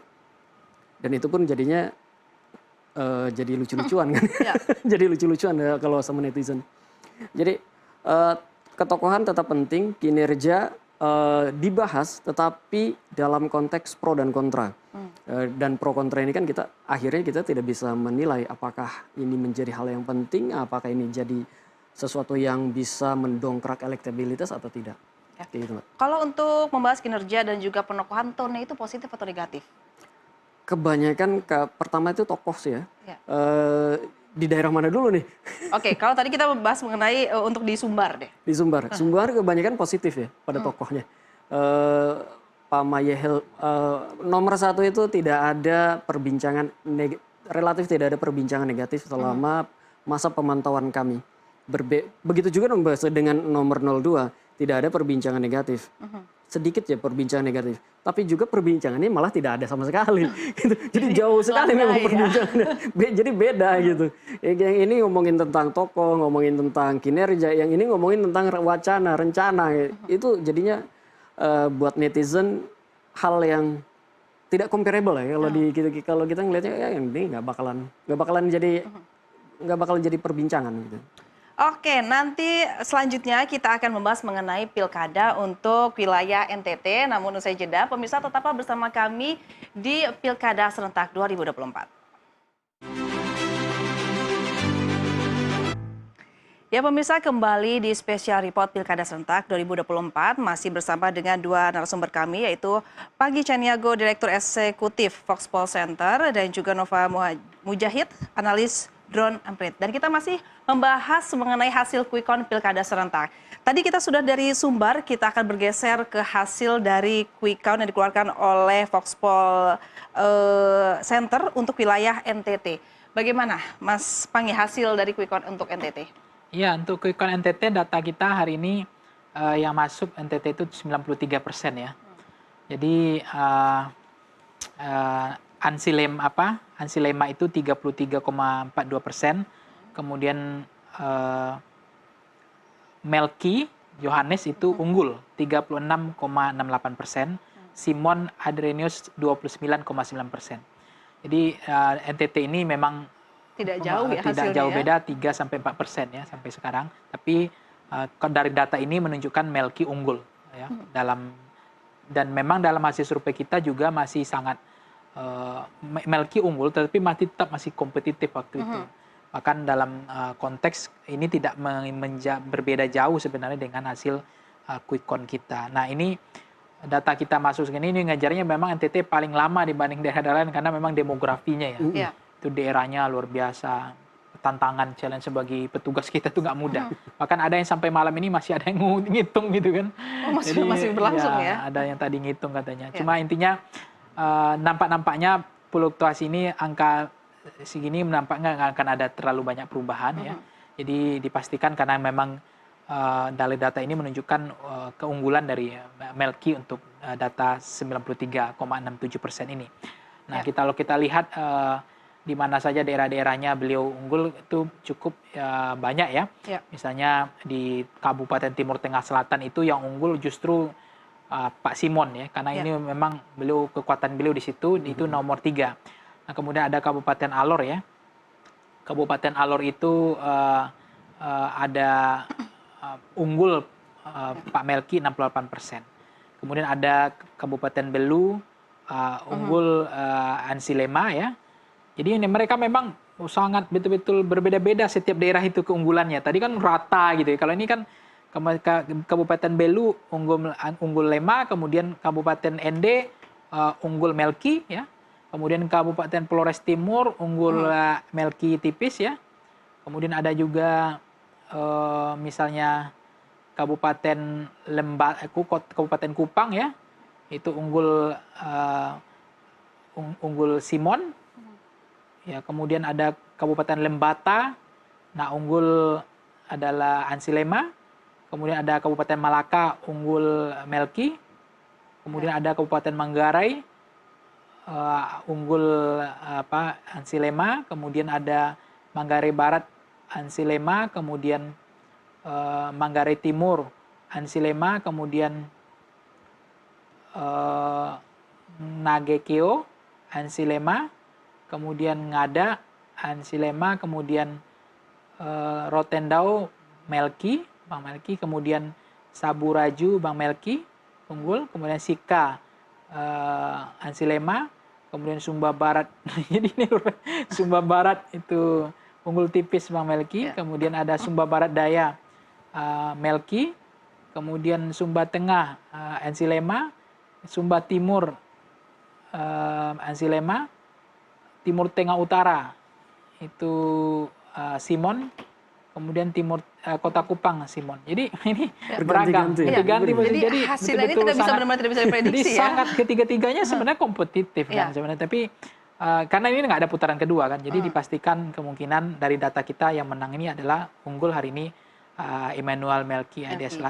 Dan itu pun jadinya jadi lucu-lucuan kan. Jadi lucu-lucuan ya, kalau sama netizen. Jadi ketokohan tetap penting, kinerja dibahas, tetapi dalam konteks pro dan kontra. Dan pro kontra ini kan akhirnya kita tidak bisa menilai apakah ini menjadi hal yang penting, apakah ini jadi sesuatu yang bisa mendongkrak elektabilitas atau tidak. Gitu, kalau untuk membahas kinerja dan juga penokohan, tone-nya itu positif atau negatif? Kebanyakan pertama itu tokoh sih ya. Di daerah mana dulu nih? Oke, kalau tadi kita membahas mengenai untuk di Sumbar deh. Di Sumbar. Sumbar kebanyakan positif ya pada tokohnya. Pak Mayhel nomor 1 itu tidak ada perbincangan relatif tidak ada perbincangan negatif selama masa pemantauan kami. Begitu juga dengan nomor 02 tidak ada perbincangan negatif. Sedikit ya perbincangan negatif, tapi juga perbincangannya malah tidak ada sama sekali. Gitu. Jadi jauh sekali memang perbincangannya. Jadi beda gitu. Yang ini ngomongin tentang tokoh, ngomongin tentang kinerja, yang ini ngomongin tentang wacana, rencana. Itu jadinya buat netizen hal yang tidak comparable ya. Kalau kita ngelihatnya ya yang ini nggak bakalan jadi perbincangan gitu. Oke, nanti selanjutnya kita akan membahas mengenai pilkada untuk wilayah NTT. Namun usai jeda, pemirsa tetaplah bersama kami di Pilkada Serentak 2024. Ya pemirsa, kembali di Special Report Pilkada Serentak 2024 masih bersama dengan 2 narasumber kami, yaitu Pagi Caniago, Direktur Eksekutif Foxpol Center, dan juga Nova Mujahid, Analis Drone Amprit. Dan kita masih membahas mengenai hasil quick count Pilkada Serentak. Tadi kita sudah dari Sumbar, kita akan bergeser ke hasil dari quick count yang dikeluarkan oleh Foxpol Center untuk wilayah NTT. Bagaimana Mas Pangi hasil dari quick count untuk NTT? Ya, untuk quick count NTT data kita hari ini yang masuk NTT itu 93% ya. Jadi Ansilema itu 33,42%, kemudian Melki Yohanes itu unggul 36,68%, Simon Adrenius 29,9%. Jadi NTT ini memang tidak jauh ya tidak hasilnya, jauh beda 3-4% ya sampai sekarang. Tapi dari data ini menunjukkan Melki unggul ya dan memang dalam hasil survei kita juga masih sangat Melki unggul, tetapi masih kompetitif waktu itu. Bahkan dalam konteks ini tidak berbeda jauh sebenarnya dengan hasil quick count kita. Nah ini data kita masuk segini, ini ngajarnya memang NTT paling lama dibanding daerah-daerah lain karena memang demografinya ya. Itu daerahnya luar biasa, tantangan challenge sebagai petugas kita tuh nggak mudah. Bahkan ada yang sampai malam ini masih ada yang ngitung gitu kan. Oh, masih berlangsung ya? Ada yang tadi ngitung katanya. Ya. Cuma intinya nampaknya fluktuasi ini angka segini nampaknya nggak akan ada terlalu banyak perubahan ya. Jadi dipastikan karena memang dari data ini menunjukkan keunggulan dari Melki untuk data 93,67% ini. Nah, kalau kita lihat di mana saja daerah-daerahnya beliau unggul itu cukup banyak ya. Misalnya di Kabupaten Timur Tengah Selatan itu yang unggul justru Pak Simon ya, karena ini memang kekuatan beliau di situ itu nomor 3. Nah, kemudian ada Kabupaten Alor ya. Kabupaten Alor itu ada unggul Pak Melki 68%. Kemudian ada Kabupaten Belu unggul Ansilema ya. Jadi ini mereka memang sangat betul-betul berbeda-beda setiap daerah itu keunggulannya. Tadi kan rata gitu ya. Kalau ini kan Kabupaten Belu unggul Lema, kemudian Kabupaten Ende unggul Melki ya. Kemudian Kabupaten Flores Timur unggul Melki tipis ya. Kemudian ada juga misalnya Kabupaten Kabupaten Kupang ya. Itu unggul Simon. Ya, kemudian ada Kabupaten Lembata, nah unggul adalah Ansilema. Kemudian ada Kabupaten Malaka, unggul Melki. Kemudian ada Kabupaten Manggarai, unggul Ansilema. Kemudian ada Manggarai Barat, Ansilema. Kemudian Manggarai Timur, Ansilema. Kemudian Nagekeo, Ansilema. Kemudian Ngada, Ansilema, kemudian Rotendau, Melki, Bang Melki, kemudian Saburaju, Bang Melki, unggul, kemudian Sika, Ansilema, kemudian Sumba Barat, jadi ini Sumba Barat itu unggul tipis Bang Melki, kemudian ada Sumba Barat Daya, Melki, kemudian Sumba Tengah, Ansilema, Sumba Timur, Ansilema, Timur Tengah Utara itu Simon, kemudian Kota Kupang Simon. Jadi ini beragam, ganti. Jadi hasilnya ini benar-benar tidak bisa diprediksi jadi ya. sangat ketiga-tiganya sebenarnya kompetitif kan sebenarnya. Tapi karena ini nggak ada putaran kedua kan, jadi dipastikan kemungkinan dari data kita yang menang ini adalah unggul hari ini Emmanuel Melki alias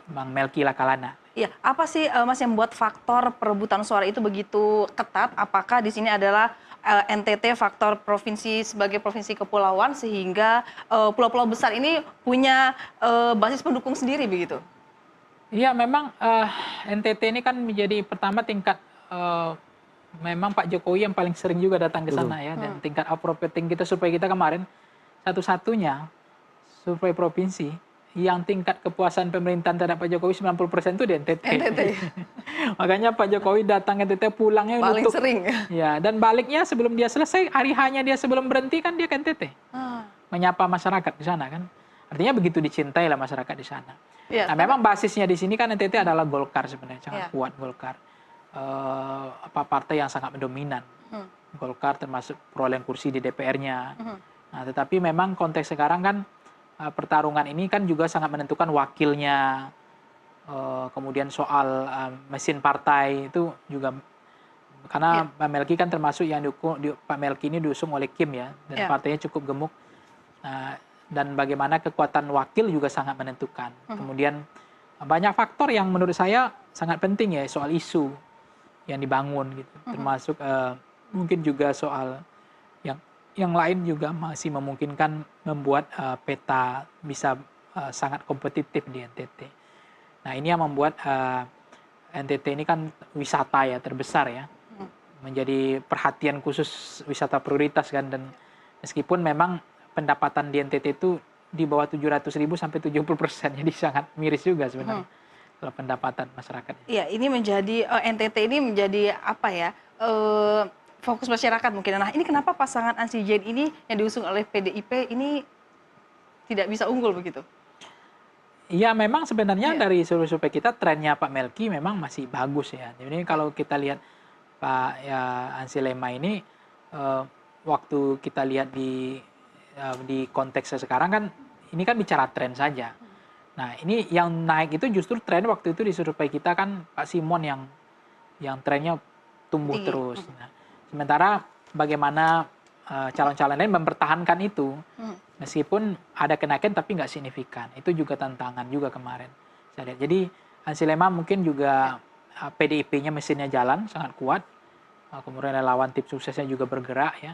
Bang Melki Lakalana. Iya, apa sih Mas yang membuat faktor perebutan suara itu begitu ketat? Apakah di sini adalah NTT faktor provinsi sebagai provinsi kepulauan sehingga pulau-pulau besar ini punya basis pendukung sendiri begitu? Iya, memang NTT ini kan menjadi pertama tingkat memang Pak Jokowi yang paling sering juga datang ke sana ya, dan tingkat appropriating kita survei kita kemarin satu-satunya survei provinsi yang tingkat kepuasan pemerintahan terhadap Pak Jokowi 90% itu di NTT. Makanya Pak Jokowi datang ke NTT pulangnya paling sering. Ya, dan baliknya sebelum dia selesai, hari hanya dia sebelum berhenti kan dia ke NTT. Menyapa masyarakat di sana kan. Artinya begitu dicintai lah masyarakat di sana. Ya, nah, memang basisnya di sini kan NTT adalah Golkar sebenarnya, sangat kuat Golkar. Partai yang sangat mendominan. Golkar termasuk perolehan kursi di DPR-nya. Nah, tetapi memang konteks sekarang kan pertarungan ini kan juga sangat menentukan wakilnya, kemudian soal mesin partai itu juga karena Pak Melki kan termasuk yang Pak Melki ini diusung oleh Kim ya, dan partainya cukup gemuk, dan bagaimana kekuatan wakil juga sangat menentukan. Kemudian banyak faktor yang menurut saya sangat penting ya, soal isu yang dibangun gitu, termasuk mungkin juga soal yang lain juga masih memungkinkan membuat peta bisa sangat kompetitif di NTT. Nah, ini yang membuat NTT ini kan wisata ya terbesar ya, menjadi perhatian khusus wisata prioritas kan, dan meskipun memang pendapatan di NTT itu di bawah 700.000 sampai 70%, jadi sangat miris juga sebenarnya kalau pendapatan masyarakat. Iya, ini menjadi NTT ini menjadi apa ya? Fokus masyarakat mungkin. Nah, ini kenapa pasangan Ansy Jane ini yang diusung oleh PDIP ini tidak bisa unggul begitu? Iya, memang sebenarnya dari survei kita trennya Pak Melki memang masih bagus ya. Jadi kalau kita lihat Pak Ansilema ini waktu kita lihat di di konteks sekarang kan ini kan bicara tren saja. Nah, ini yang naik itu justru tren waktu itu di survei kita kan Pak Simon yang trennya tumbuh Tinggi. terus. Nah, sementara bagaimana calon-calon lain mempertahankan itu meskipun ada kenaikan tapi nggak signifikan. Itu juga tantangan juga kemarin. Saya lihat. Jadi Hansilema mungkin juga PDIP-nya mesinnya jalan sangat kuat. Kemudian relawan tim suksesnya juga bergerak ya.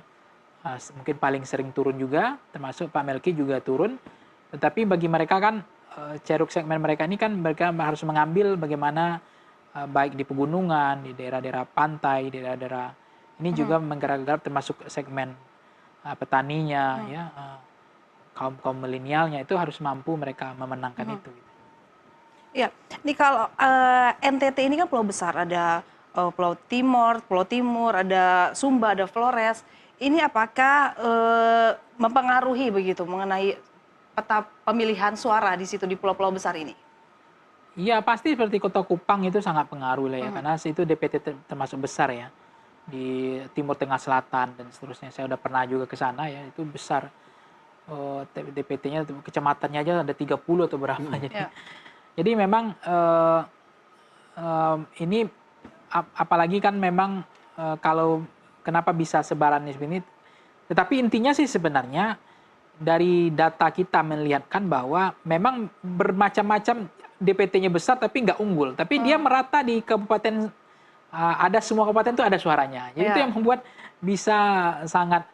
Mungkin paling sering turun juga, termasuk Pak Melki juga turun. Tetapi bagi mereka kan ceruk segmen mereka ini kan mereka harus mengambil bagaimana baik di pegunungan, di daerah-daerah pantai, di daerah-daerah ini juga menggarap termasuk segmen petaninya ya, kaum milenialnya itu harus mampu mereka memenangkan itu. Ya, ini kalau NTT ini kan pulau besar, ada Pulau Timur, ada Sumba, ada Flores. Ini apakah mempengaruhi begitu mengenai peta pemilihan suara di situ di pulau-pulau besar ini? Iya pasti seperti Kota Kupang itu sangat pengaruh lah ya, karena itu DPT termasuk besar ya di Timur Tengah Selatan dan seterusnya. Saya udah pernah juga ke sana ya, itu besar. DPT-nya kecamatannya aja ada 30 atau berapa jadi memang ini apalagi kan memang kalau kenapa bisa sebaran ini, tetapi intinya sih sebenarnya dari data kita melihatkan bahwa memang bermacam-macam DPT-nya besar tapi nggak unggul, tapi dia merata di kabupaten, ada semua kabupaten itu ada suaranya. Jadi itu yang membuat bisa sangat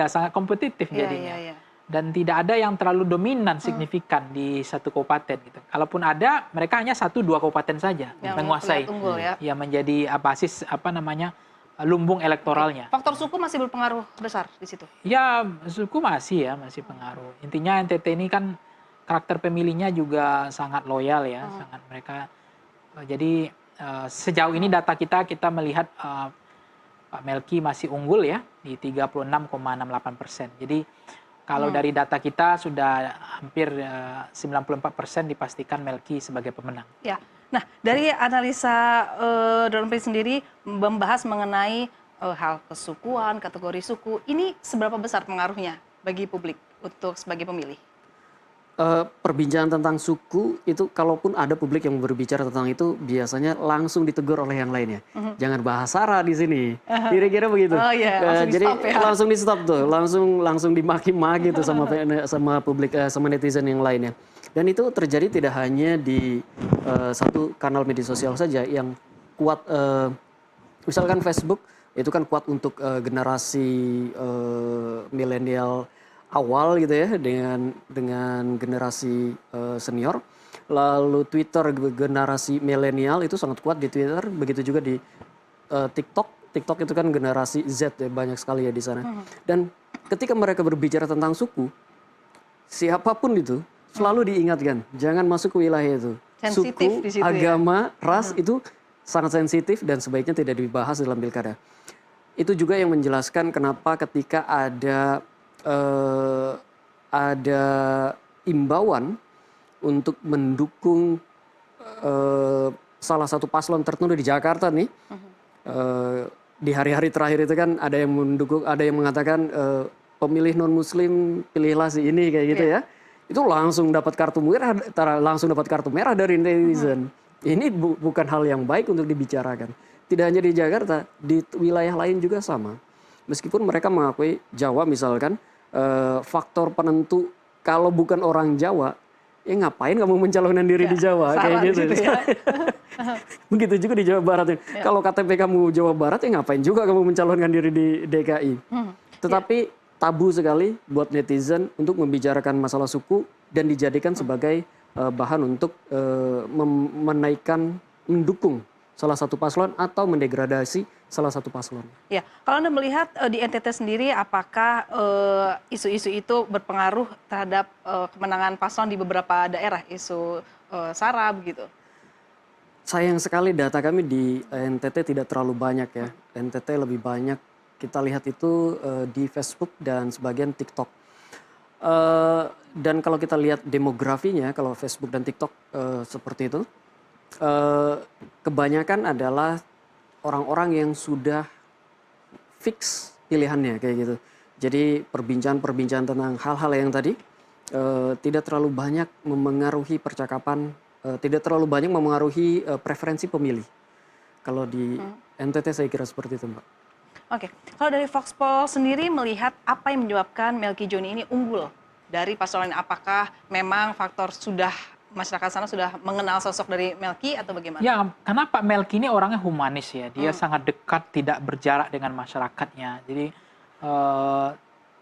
sangat kompetitif jadinya. Dan tidak ada yang terlalu dominan signifikan di satu kabupaten gitu. Kalaupun ada, mereka hanya 1-2 kabupaten saja yang menguasai, unggul, ya. menjadi lumbung elektoralnya. Faktor suku masih berpengaruh besar di situ. Ya, suku masih pengaruh. Intinya NTT ini kan karakter pemilihnya juga sangat loyal ya, sangat mereka. Jadi sejauh ini data kita melihat Pak Melki masih unggul ya di 36,68%. Jadi kalau dari data kita sudah hampir 94% dipastikan Melki sebagai pemenang. Ya. Nah, dari analisa Don Prince sendiri membahas mengenai hal kesukuan, kategori suku, ini seberapa besar pengaruhnya bagi publik untuk sebagai pemilih? Perbincangan tentang suku itu kalaupun ada publik yang berbicara tentang itu biasanya langsung ditegur oleh yang lainnya. Jangan bahas sara di sini. Kira-kira begitu. Oh iya, jadi ya. langsung di stop tuh, langsung dimaki-maki tuh sama publik sama netizen yang lainnya. Dan itu terjadi tidak hanya di satu kanal media sosial saja yang kuat, misalkan Facebook itu kan kuat untuk generasi milenial awal gitu ya, dengan generasi senior. Lalu Twitter generasi milenial itu sangat kuat di Twitter, begitu juga di TikTok. TikTok itu kan generasi Z ya, banyak sekali ya di sana. Dan ketika mereka berbicara tentang suku, siapapun itu selalu diingatkan, jangan masuk ke wilayah itu. Sensitif Suku, di situ, agama, ras itu sangat sensitif dan sebaiknya tidak dibahas dalam pilkada. Itu juga yang menjelaskan kenapa ketika ada imbauan untuk mendukung salah satu paslon tertentu di Jakarta nih, di hari-hari terakhir itu kan ada yang mendukung, ada yang mengatakan pemilih non Muslim pilihlah si ini kayak gitu ya, itu langsung dapat kartu merah dari netizen. Ini bukan hal yang baik untuk dibicarakan. Tidak hanya di Jakarta, di wilayah lain juga sama. Meskipun mereka mengakui Jawa misalkan, faktor penentu kalau bukan orang Jawa, ya ngapain kamu mencalonkan diri di Jawa kayak gitu. Ya. Begitu juga di Jawa Barat. Kalau KTP kamu Jawa Barat, ya ngapain juga kamu mencalonkan diri di DKI. Tetapi tabu sekali buat netizen untuk membicarakan masalah suku dan dijadikan sebagai bahan untuk mendukung salah satu paslon atau mendegradasi salah satu paslon. Ya, kalau Anda melihat di NTT sendiri, apakah isu-isu itu berpengaruh terhadap kemenangan paslon di beberapa daerah, isu SARA begitu? Sayang sekali data kami di NTT tidak terlalu banyak ya. NTT lebih banyak kita lihat itu di Facebook dan sebagian TikTok. Dan kalau kita lihat demografinya, kalau Facebook dan TikTok seperti itu, kebanyakan adalah orang-orang yang sudah fix pilihannya kayak gitu. Jadi perbincangan-perbincangan tentang hal-hal yang tadi tidak terlalu banyak memengaruhi percakapan, tidak terlalu banyak memengaruhi preferensi pemilih. Kalau di NTT saya kira seperti itu, Mbak. Oke, kalau dari Voxpol sendiri melihat apa yang menyebabkan Melky Joni ini unggul dari paslon lain? Apakah memang faktor masyarakat sana sudah mengenal sosok dari Melky atau bagaimana? Ya, karena Pak Melky ini orangnya humanis ya. Dia sangat dekat, tidak berjarak dengan masyarakatnya. Jadi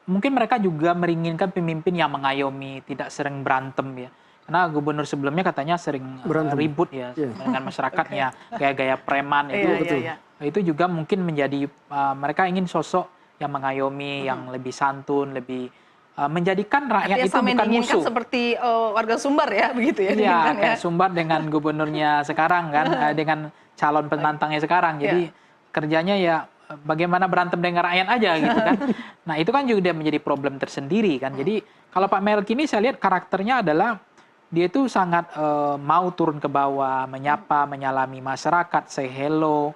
mungkin mereka juga menginginkan pemimpin yang mengayomi, tidak sering berantem ya. Karena gubernur sebelumnya katanya sering ribut ya dengan masyarakatnya, gaya-gaya preman itu. Itu juga mungkin menjadi mereka ingin sosok yang mengayomi, yang lebih santun, lebih menjadikan rakyat itu bukan musuh. Seperti warga Sumbar ya, begitu ya? Iya, kayak Sumbar dengan gubernurnya sekarang kan, dengan calon penantangnya sekarang. Jadi kerjanya ya bagaimana berantem dengan rakyat aja gitu kan. Nah itu kan juga menjadi problem tersendiri kan. Jadi kalau Pak Melky ini saya lihat karakternya adalah dia itu sangat mau turun ke bawah, menyapa, menyalami masyarakat, say hello.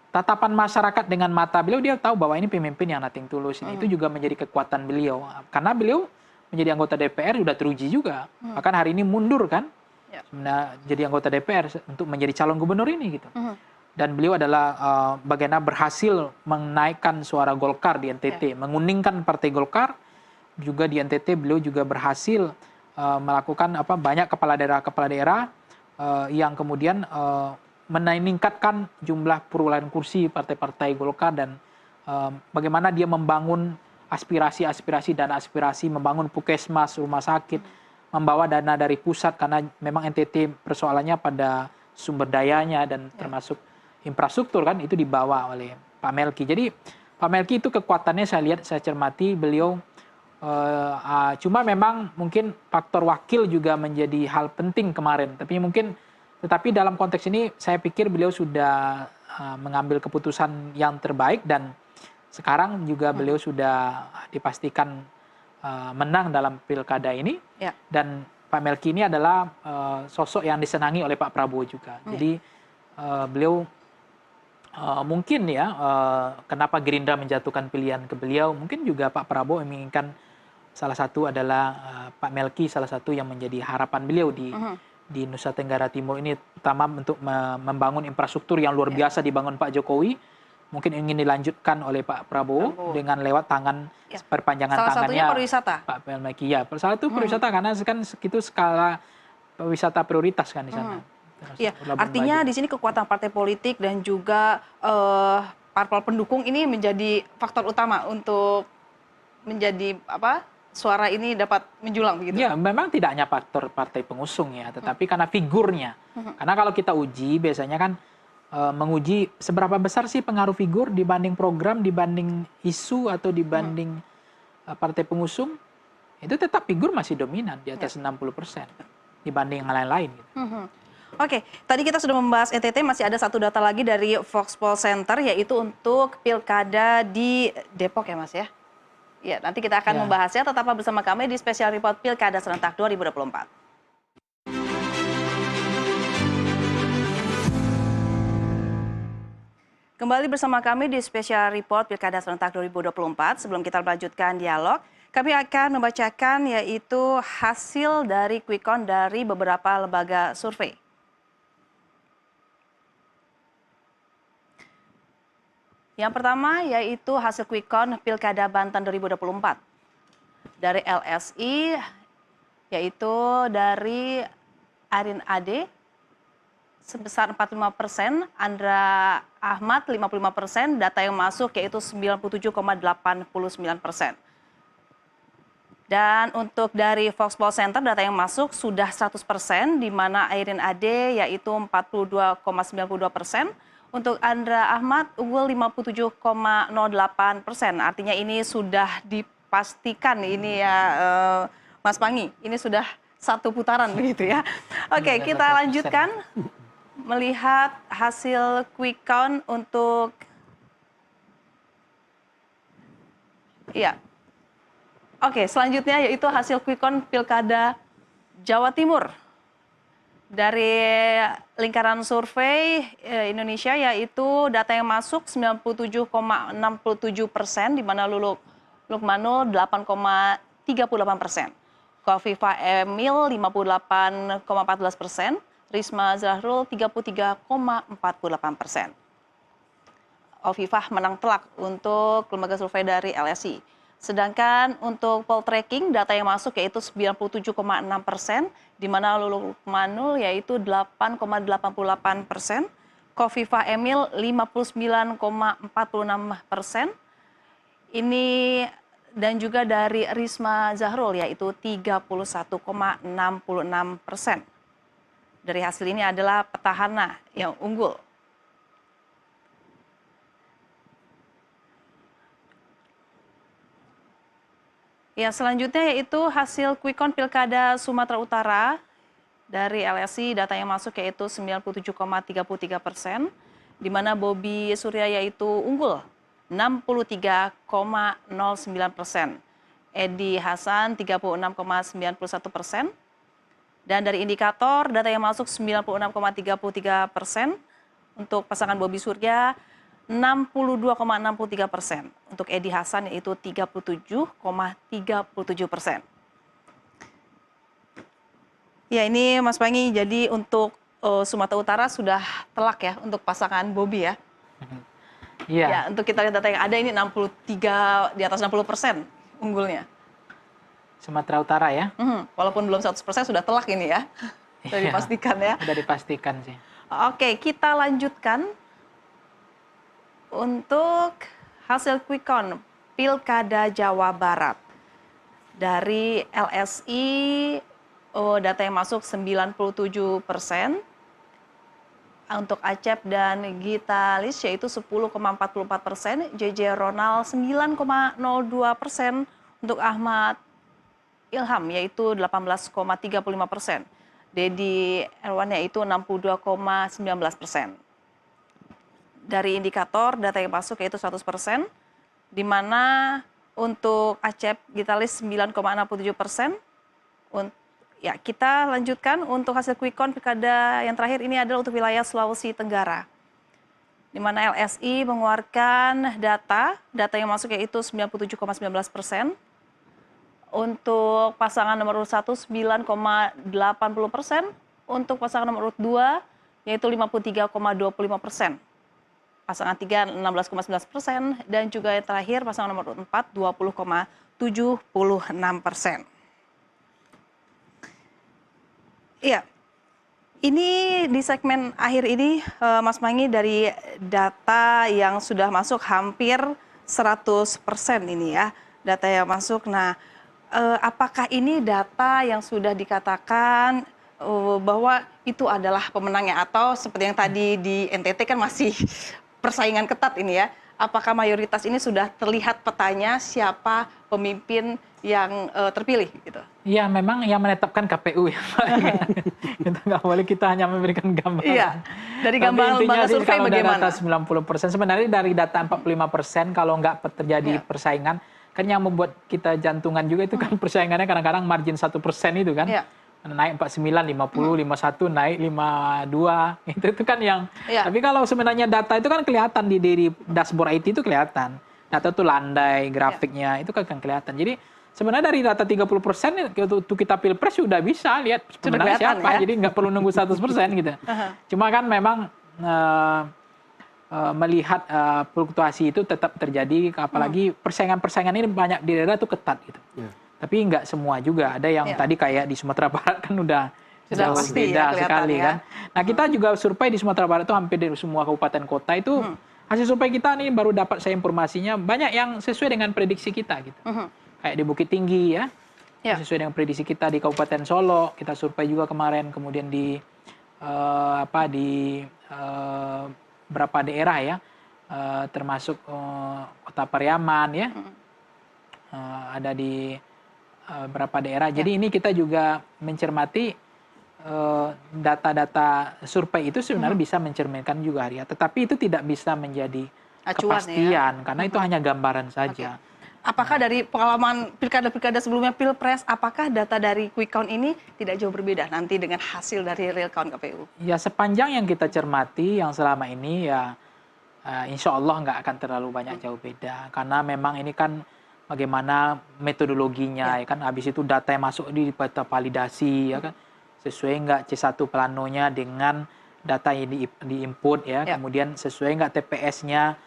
Tatapan masyarakat dengan mata beliau, dia tahu bahwa ini pemimpin yang nothing tulus. Itu juga menjadi kekuatan beliau. Karena beliau menjadi anggota DPR sudah teruji juga. Bahkan hari ini mundur kan. Sebenarnya jadi anggota DPR untuk menjadi calon gubernur ini gitu. Dan beliau adalah bagaimana berhasil menaikkan suara Golkar di NTT, menguningkan partai Golkar. Juga di NTT beliau juga berhasil melakukan banyak kepala daerah yang kemudian meningkatkan jumlah perolehan kursi partai-partai Golkar dan bagaimana dia membangun aspirasi dan aspirasi membangun puskesmas, rumah sakit, membawa dana dari pusat karena memang NTT persoalannya pada sumber dayanya dan termasuk infrastruktur kan itu dibawa oleh Pak Melky. Jadi Pak Melky itu kekuatannya saya cermati beliau cuma memang mungkin faktor wakil juga menjadi hal penting kemarin. Tetapi dalam konteks ini saya pikir beliau sudah mengambil keputusan yang terbaik dan sekarang juga beliau sudah dipastikan menang dalam pilkada ini. Dan Pak Melky ini adalah sosok yang disenangi oleh Pak Prabowo juga. Jadi beliau mungkin ya kenapa Gerindra menjatuhkan pilihan ke beliau, mungkin juga Pak Prabowo menginginkan salah satu adalah Pak Melky salah satu yang menjadi harapan beliau di Nusa Tenggara Timur ini, terutama untuk membangun infrastruktur yang luar biasa dibangun Pak Jokowi, mungkin ingin dilanjutkan oleh Pak Prabowo dengan lewat tangan perpanjangan salah tangannya satunya pariwisata. Pak Melky. Ya, salah satu pariwisata karena kan itu skala wisata prioritas kan di sana. Iya, artinya di sini kekuatan partai politik dan juga parpol pendukung ini menjadi faktor utama untuk menjadi suara ini dapat menjulang begitu. Ya, memang tidak hanya faktor partai pengusung ya, tetapi karena figurnya. Karena kalau kita uji biasanya kan menguji seberapa besar sih pengaruh figur dibanding program, dibanding isu atau dibanding partai pengusung, itu tetap figur masih dominan di atas 60% dibanding yang lain-lain. Gitu. Oke, tadi kita sudah membahas NTT, masih ada satu data lagi dari Voxpol Center, yaitu untuk pilkada di Depok ya Mas ya? Ya, nanti kita akan membahasnya, tetaplah bersama kami di Special Report Pilkada Serentak 2024. Kembali bersama kami di Special Report Pilkada Serentak 2024. Sebelum kita melanjutkan dialog, kami akan membacakan yaitu hasil dari quick count dari beberapa lembaga survei. Yang pertama yaitu hasil quick count Pilkada Banten 2024. Dari LSI, yaitu dari Arin Ade sebesar 45%, Andra Ahmad 55%, data yang masuk yaitu 97,89%. Dan untuk dari Voxpol Center data yang masuk sudah 100%, di mana Airin Ade yaitu 42,92%, untuk Andra Ahmad unggul 57,08%. Artinya ini sudah dipastikan ini ya Mas Pangi, ini sudah satu putaran begitu ya. Oke, kita lanjutkan melihat hasil quick count untuk Oke, selanjutnya yaitu hasil quick count Pilkada Jawa Timur. Dari lingkaran survei Indonesia, yaitu data yang masuk 97,67%, di mana Lulu Lukmanul 8,38%, Khofifah Emil 58,14%, Risma Zahrul 33,48%. Khofifah menang telak untuk lembaga survei dari LSI. Sedangkan untuk poll tracking data yang masuk yaitu 97,6%, di mana Lukmanul yaitu 8,88%, Khofifah Emil 59,46%, ini dan juga dari Risma Zahrul yaitu 31,66%. Dari hasil ini adalah petahana yang unggul. Ya, selanjutnya yaitu hasil quick count Pilkada Sumatera Utara dari LSI, data yang masuk yaitu 97,33%, di mana Bobi Surya yaitu unggul 63,09%, Edi Hasan 36,91%, dan dari indikator data yang masuk 96,33%, untuk pasangan Bobi Surya 62,63%, untuk Edi Hasan yaitu 37,37%. Ya, ini Mas Pangi, jadi untuk Sumatera Utara sudah telak ya untuk pasangan Bobi ya. Iya. Ya, untuk kita lihat data yang ada ini 63 di atas 60% unggulnya. Sumatera Utara ya. Walaupun belum 100% sudah telak ini ya. Sudah Iya, dipastikan ya. Sudah dipastikan sih. Oke, kita lanjutkan untuk hasil quick count Pilkada Jawa Barat. Dari LSI, data yang masuk 97%. Untuk Acep dan Gitalis yaitu 10,44%, JJ Ronald 9,02%, untuk Ahmad Ilham yaitu 18,35%, Dedi Erwan yaitu 62,19%. Dari indikator data yang masuk yaitu 100%, di mana untuk Acep Gitalis 9,67%. Ya, kita lanjutkan untuk hasil quick count Pilkada yang terakhir ini adalah untuk wilayah Sulawesi Tenggara, di mana LSI mengeluarkan data yang masuk yaitu 97,19%, untuk pasangan nomor urut 1 9,80%, untuk pasangan nomor urut 2 yaitu 53,25%, pasangan 3 16,19%, dan juga yang terakhir pasangan nomor urut 4 20,76%. Iya, ini di segmen akhir ini Mas Mangi, dari data yang sudah masuk hampir 100% ini ya, data yang masuk. Nah, apakah ini data yang sudah dikatakan bahwa itu adalah pemenangnya, atau seperti yang tadi di NTT kan masih persaingan ketat ini ya? Apakah mayoritas ini sudah terlihat petanya siapa pemimpin yang terpilih gitu? Iya, memang yang menetapkan KPU ya. Kita nggak boleh, kita hanya memberikan gambaran. Iya, dari gambaran lembaga survei bagaimana? Kalau data 90%, sebenarnya dari data 45% kalau nggak terjadi persaingan, kan yang membuat kita jantungan juga itu kan persaingannya kadang-kadang margin 1% itu kan. Iya. Naik 49, 50, 51, naik 52, itu kan yang. Tapi kalau sebenarnya data itu kan kelihatan di dashboard IT itu kelihatan. Data itu landai, grafiknya itu kan kelihatan. Jadi sebenarnya dari data 30% untuk kita pilpres sudah bisa lihat sebenarnya siapa. Ya? Jadi nggak perlu nunggu 100% gitu. Cuma kan memang melihat fluktuasi itu tetap terjadi, apalagi persaingan-persaingan ini banyak di daerah itu ketat gitu. Tapi nggak semua juga, ada yang tadi kayak di Sumatera Barat kan udah jauh beda sekali kan. Nah, kita juga survei di Sumatera Barat itu hampir di semua kabupaten kota itu hasil survei kita nih baru dapat saya informasinya banyak yang sesuai dengan prediksi kita gitu. Kayak di Bukit Tinggi ya, sesuai dengan prediksi kita. Di Kabupaten Solo kita survei juga kemarin, kemudian di beberapa daerah ya, termasuk Kota Pariaman ya, ada di beberapa daerah. Jadi ini kita juga mencermati data-data survei itu sebenarnya bisa mencerminkan juga ya, tetapi itu tidak bisa menjadi acuan, kepastian karena itu hanya gambaran saja. Apakah dari pengalaman pilkada-pilkada sebelumnya pilpres, apakah data dari quick count ini tidak jauh berbeda nanti dengan hasil dari real count KPU? Ya, sepanjang yang kita cermati yang selama ini ya insya Allah nggak akan terlalu banyak jauh beda, karena memang ini kan bagaimana metodologinya, ya kan. Habis itu data yang masuk di validasi, ya kan. Sesuai nggak C1 planonya dengan data yang diinput, ya. Kemudian sesuai nggak TPS-nya,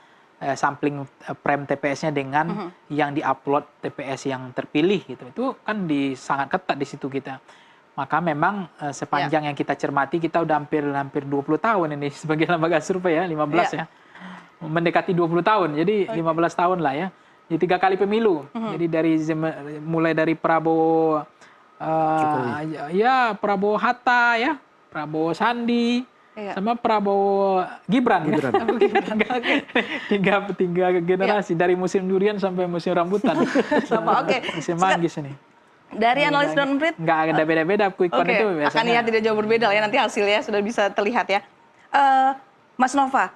sampling prem TPS-nya dengan yang diupload TPS yang terpilih gitu. Itu kan sangat ketat di situ kita. Maka memang sepanjang yang kita cermati, kita udah hampir 20 tahun ini sebagai lembaga survei, ya, 15 ya. Mendekati 20 tahun. Jadi 15 tahun lah, ya. Jadi 3 kali pemilu. Jadi mulai dari Prabowo ya Prabowo Hatta, ya, Prabowo Sandi, sama Prabowo Gibran. tiga generasi dari musim durian sampai musim rambutan. Sama, Musim manggis ini. Dari analis non Brit, nggak ada beda-beda, quick count itu biasanya. Akan ya tidak jauh berbeda lah, ya, nanti hasilnya sudah bisa terlihat, ya. Mas Nova,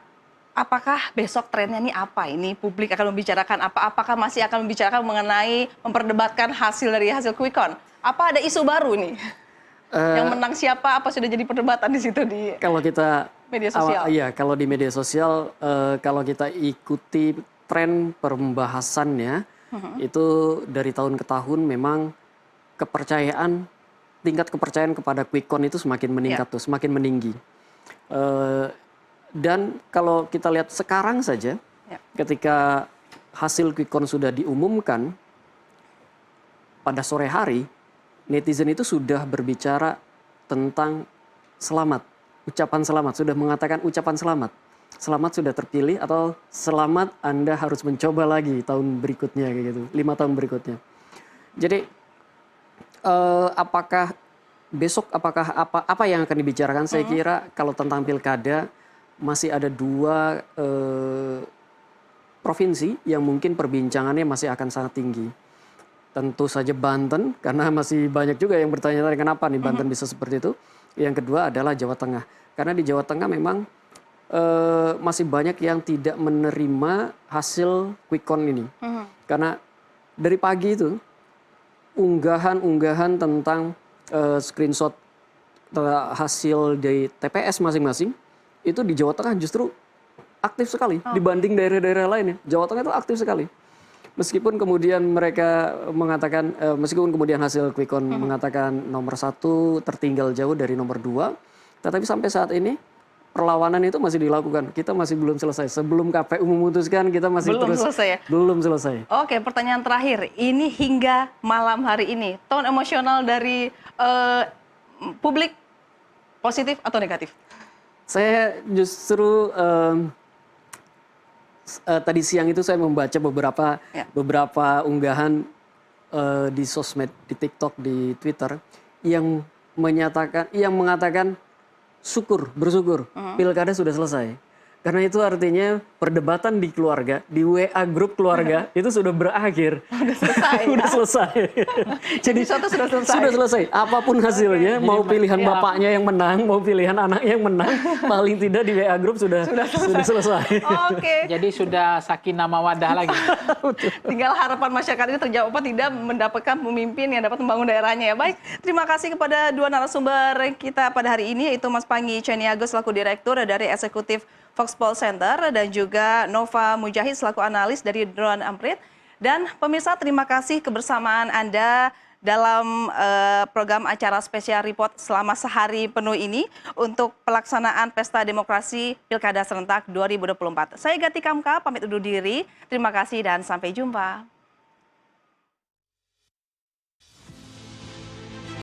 apakah besok trennya ini apa? Ini publik akan membicarakan apa? Apakah masih akan membicarakan mengenai memperdebatkan hasil dari hasil quick count? Apa ada isu baru nih? Yang menang siapa? Apa sudah jadi perdebatan di situ di Kalau kita media sosial? Iya, kalau di media sosial, kalau kita ikuti tren pembahasannya, itu dari tahun ke tahun memang tingkat kepercayaan kepada quick count itu semakin meningkat tuh, semakin meninggi. Dan kalau kita lihat sekarang saja, ketika hasil quick count sudah diumumkan pada sore hari, netizen itu sudah berbicara tentang selamat, ucapan selamat, sudah mengatakan ucapan selamat. Selamat sudah terpilih, atau selamat Anda harus mencoba lagi tahun berikutnya, kayak gitu, 5 tahun berikutnya. Jadi apakah besok apa yang akan dibicarakan? Saya kira kalau tentang pilkada masih ada 2 provinsi yang mungkin perbincangannya masih akan sangat tinggi. Tentu saja Banten, karena masih banyak juga yang bertanya-tanya kenapa nih Banten bisa seperti itu. Yang kedua adalah Jawa Tengah, karena di Jawa Tengah memang masih banyak yang tidak menerima hasil quick count ini. Karena dari pagi itu unggahan tentang screenshot hasil dari TPS masing-masing itu di Jawa Tengah justru aktif sekali dibanding daerah-daerah lainnya. Jawa Tengah itu aktif sekali. Meskipun kemudian mereka mengatakan, meskipun kemudian hasil quick count mengatakan nomor 1 tertinggal jauh dari nomor 2, tetapi sampai saat ini perlawanan itu masih dilakukan. Kita masih belum selesai. Sebelum KPU memutuskan, kita masih belum selesai, ya? Belum selesai. Oke, pertanyaan terakhir. Ini hingga malam hari ini, tone emosional dari publik positif atau negatif? Saya justru tadi siang itu saya membaca beberapa unggahan di sosmed, di TikTok, di Twitter yang mengatakan bersyukur pilkada sudah selesai. Karena itu artinya perdebatan di keluarga, di WA grup keluarga itu sudah berakhir. Sudah selesai. Sudah selesai. Jadi sudah selesai. Sudah selesai. Apapun hasilnya, mau pilihan bapaknya yang menang, mau pilihan anaknya yang menang, paling tidak di WA grup sudah selesai. Oke. Jadi sudah sakinah mawaddah lagi. Tinggal harapan masyarakat ini terjawab apa tidak mendapatkan pemimpin yang dapat membangun daerahnya, ya. Baik, terima kasih kepada 2 narasumber kita pada hari ini, yaitu Mas Pangi Ceniago selaku Direktur dari Eksekutif Foxpol Center dan juga Nova Mujahid selaku analis dari Drone Amprit. Dan pemirsa, terima kasih kebersamaan Anda dalam program acara spesial report selama sehari penuh ini untuk pelaksanaan Pesta Demokrasi Pilkada Serentak 2024. Saya Gati Kamka, pamit undur diri. Terima kasih dan sampai jumpa.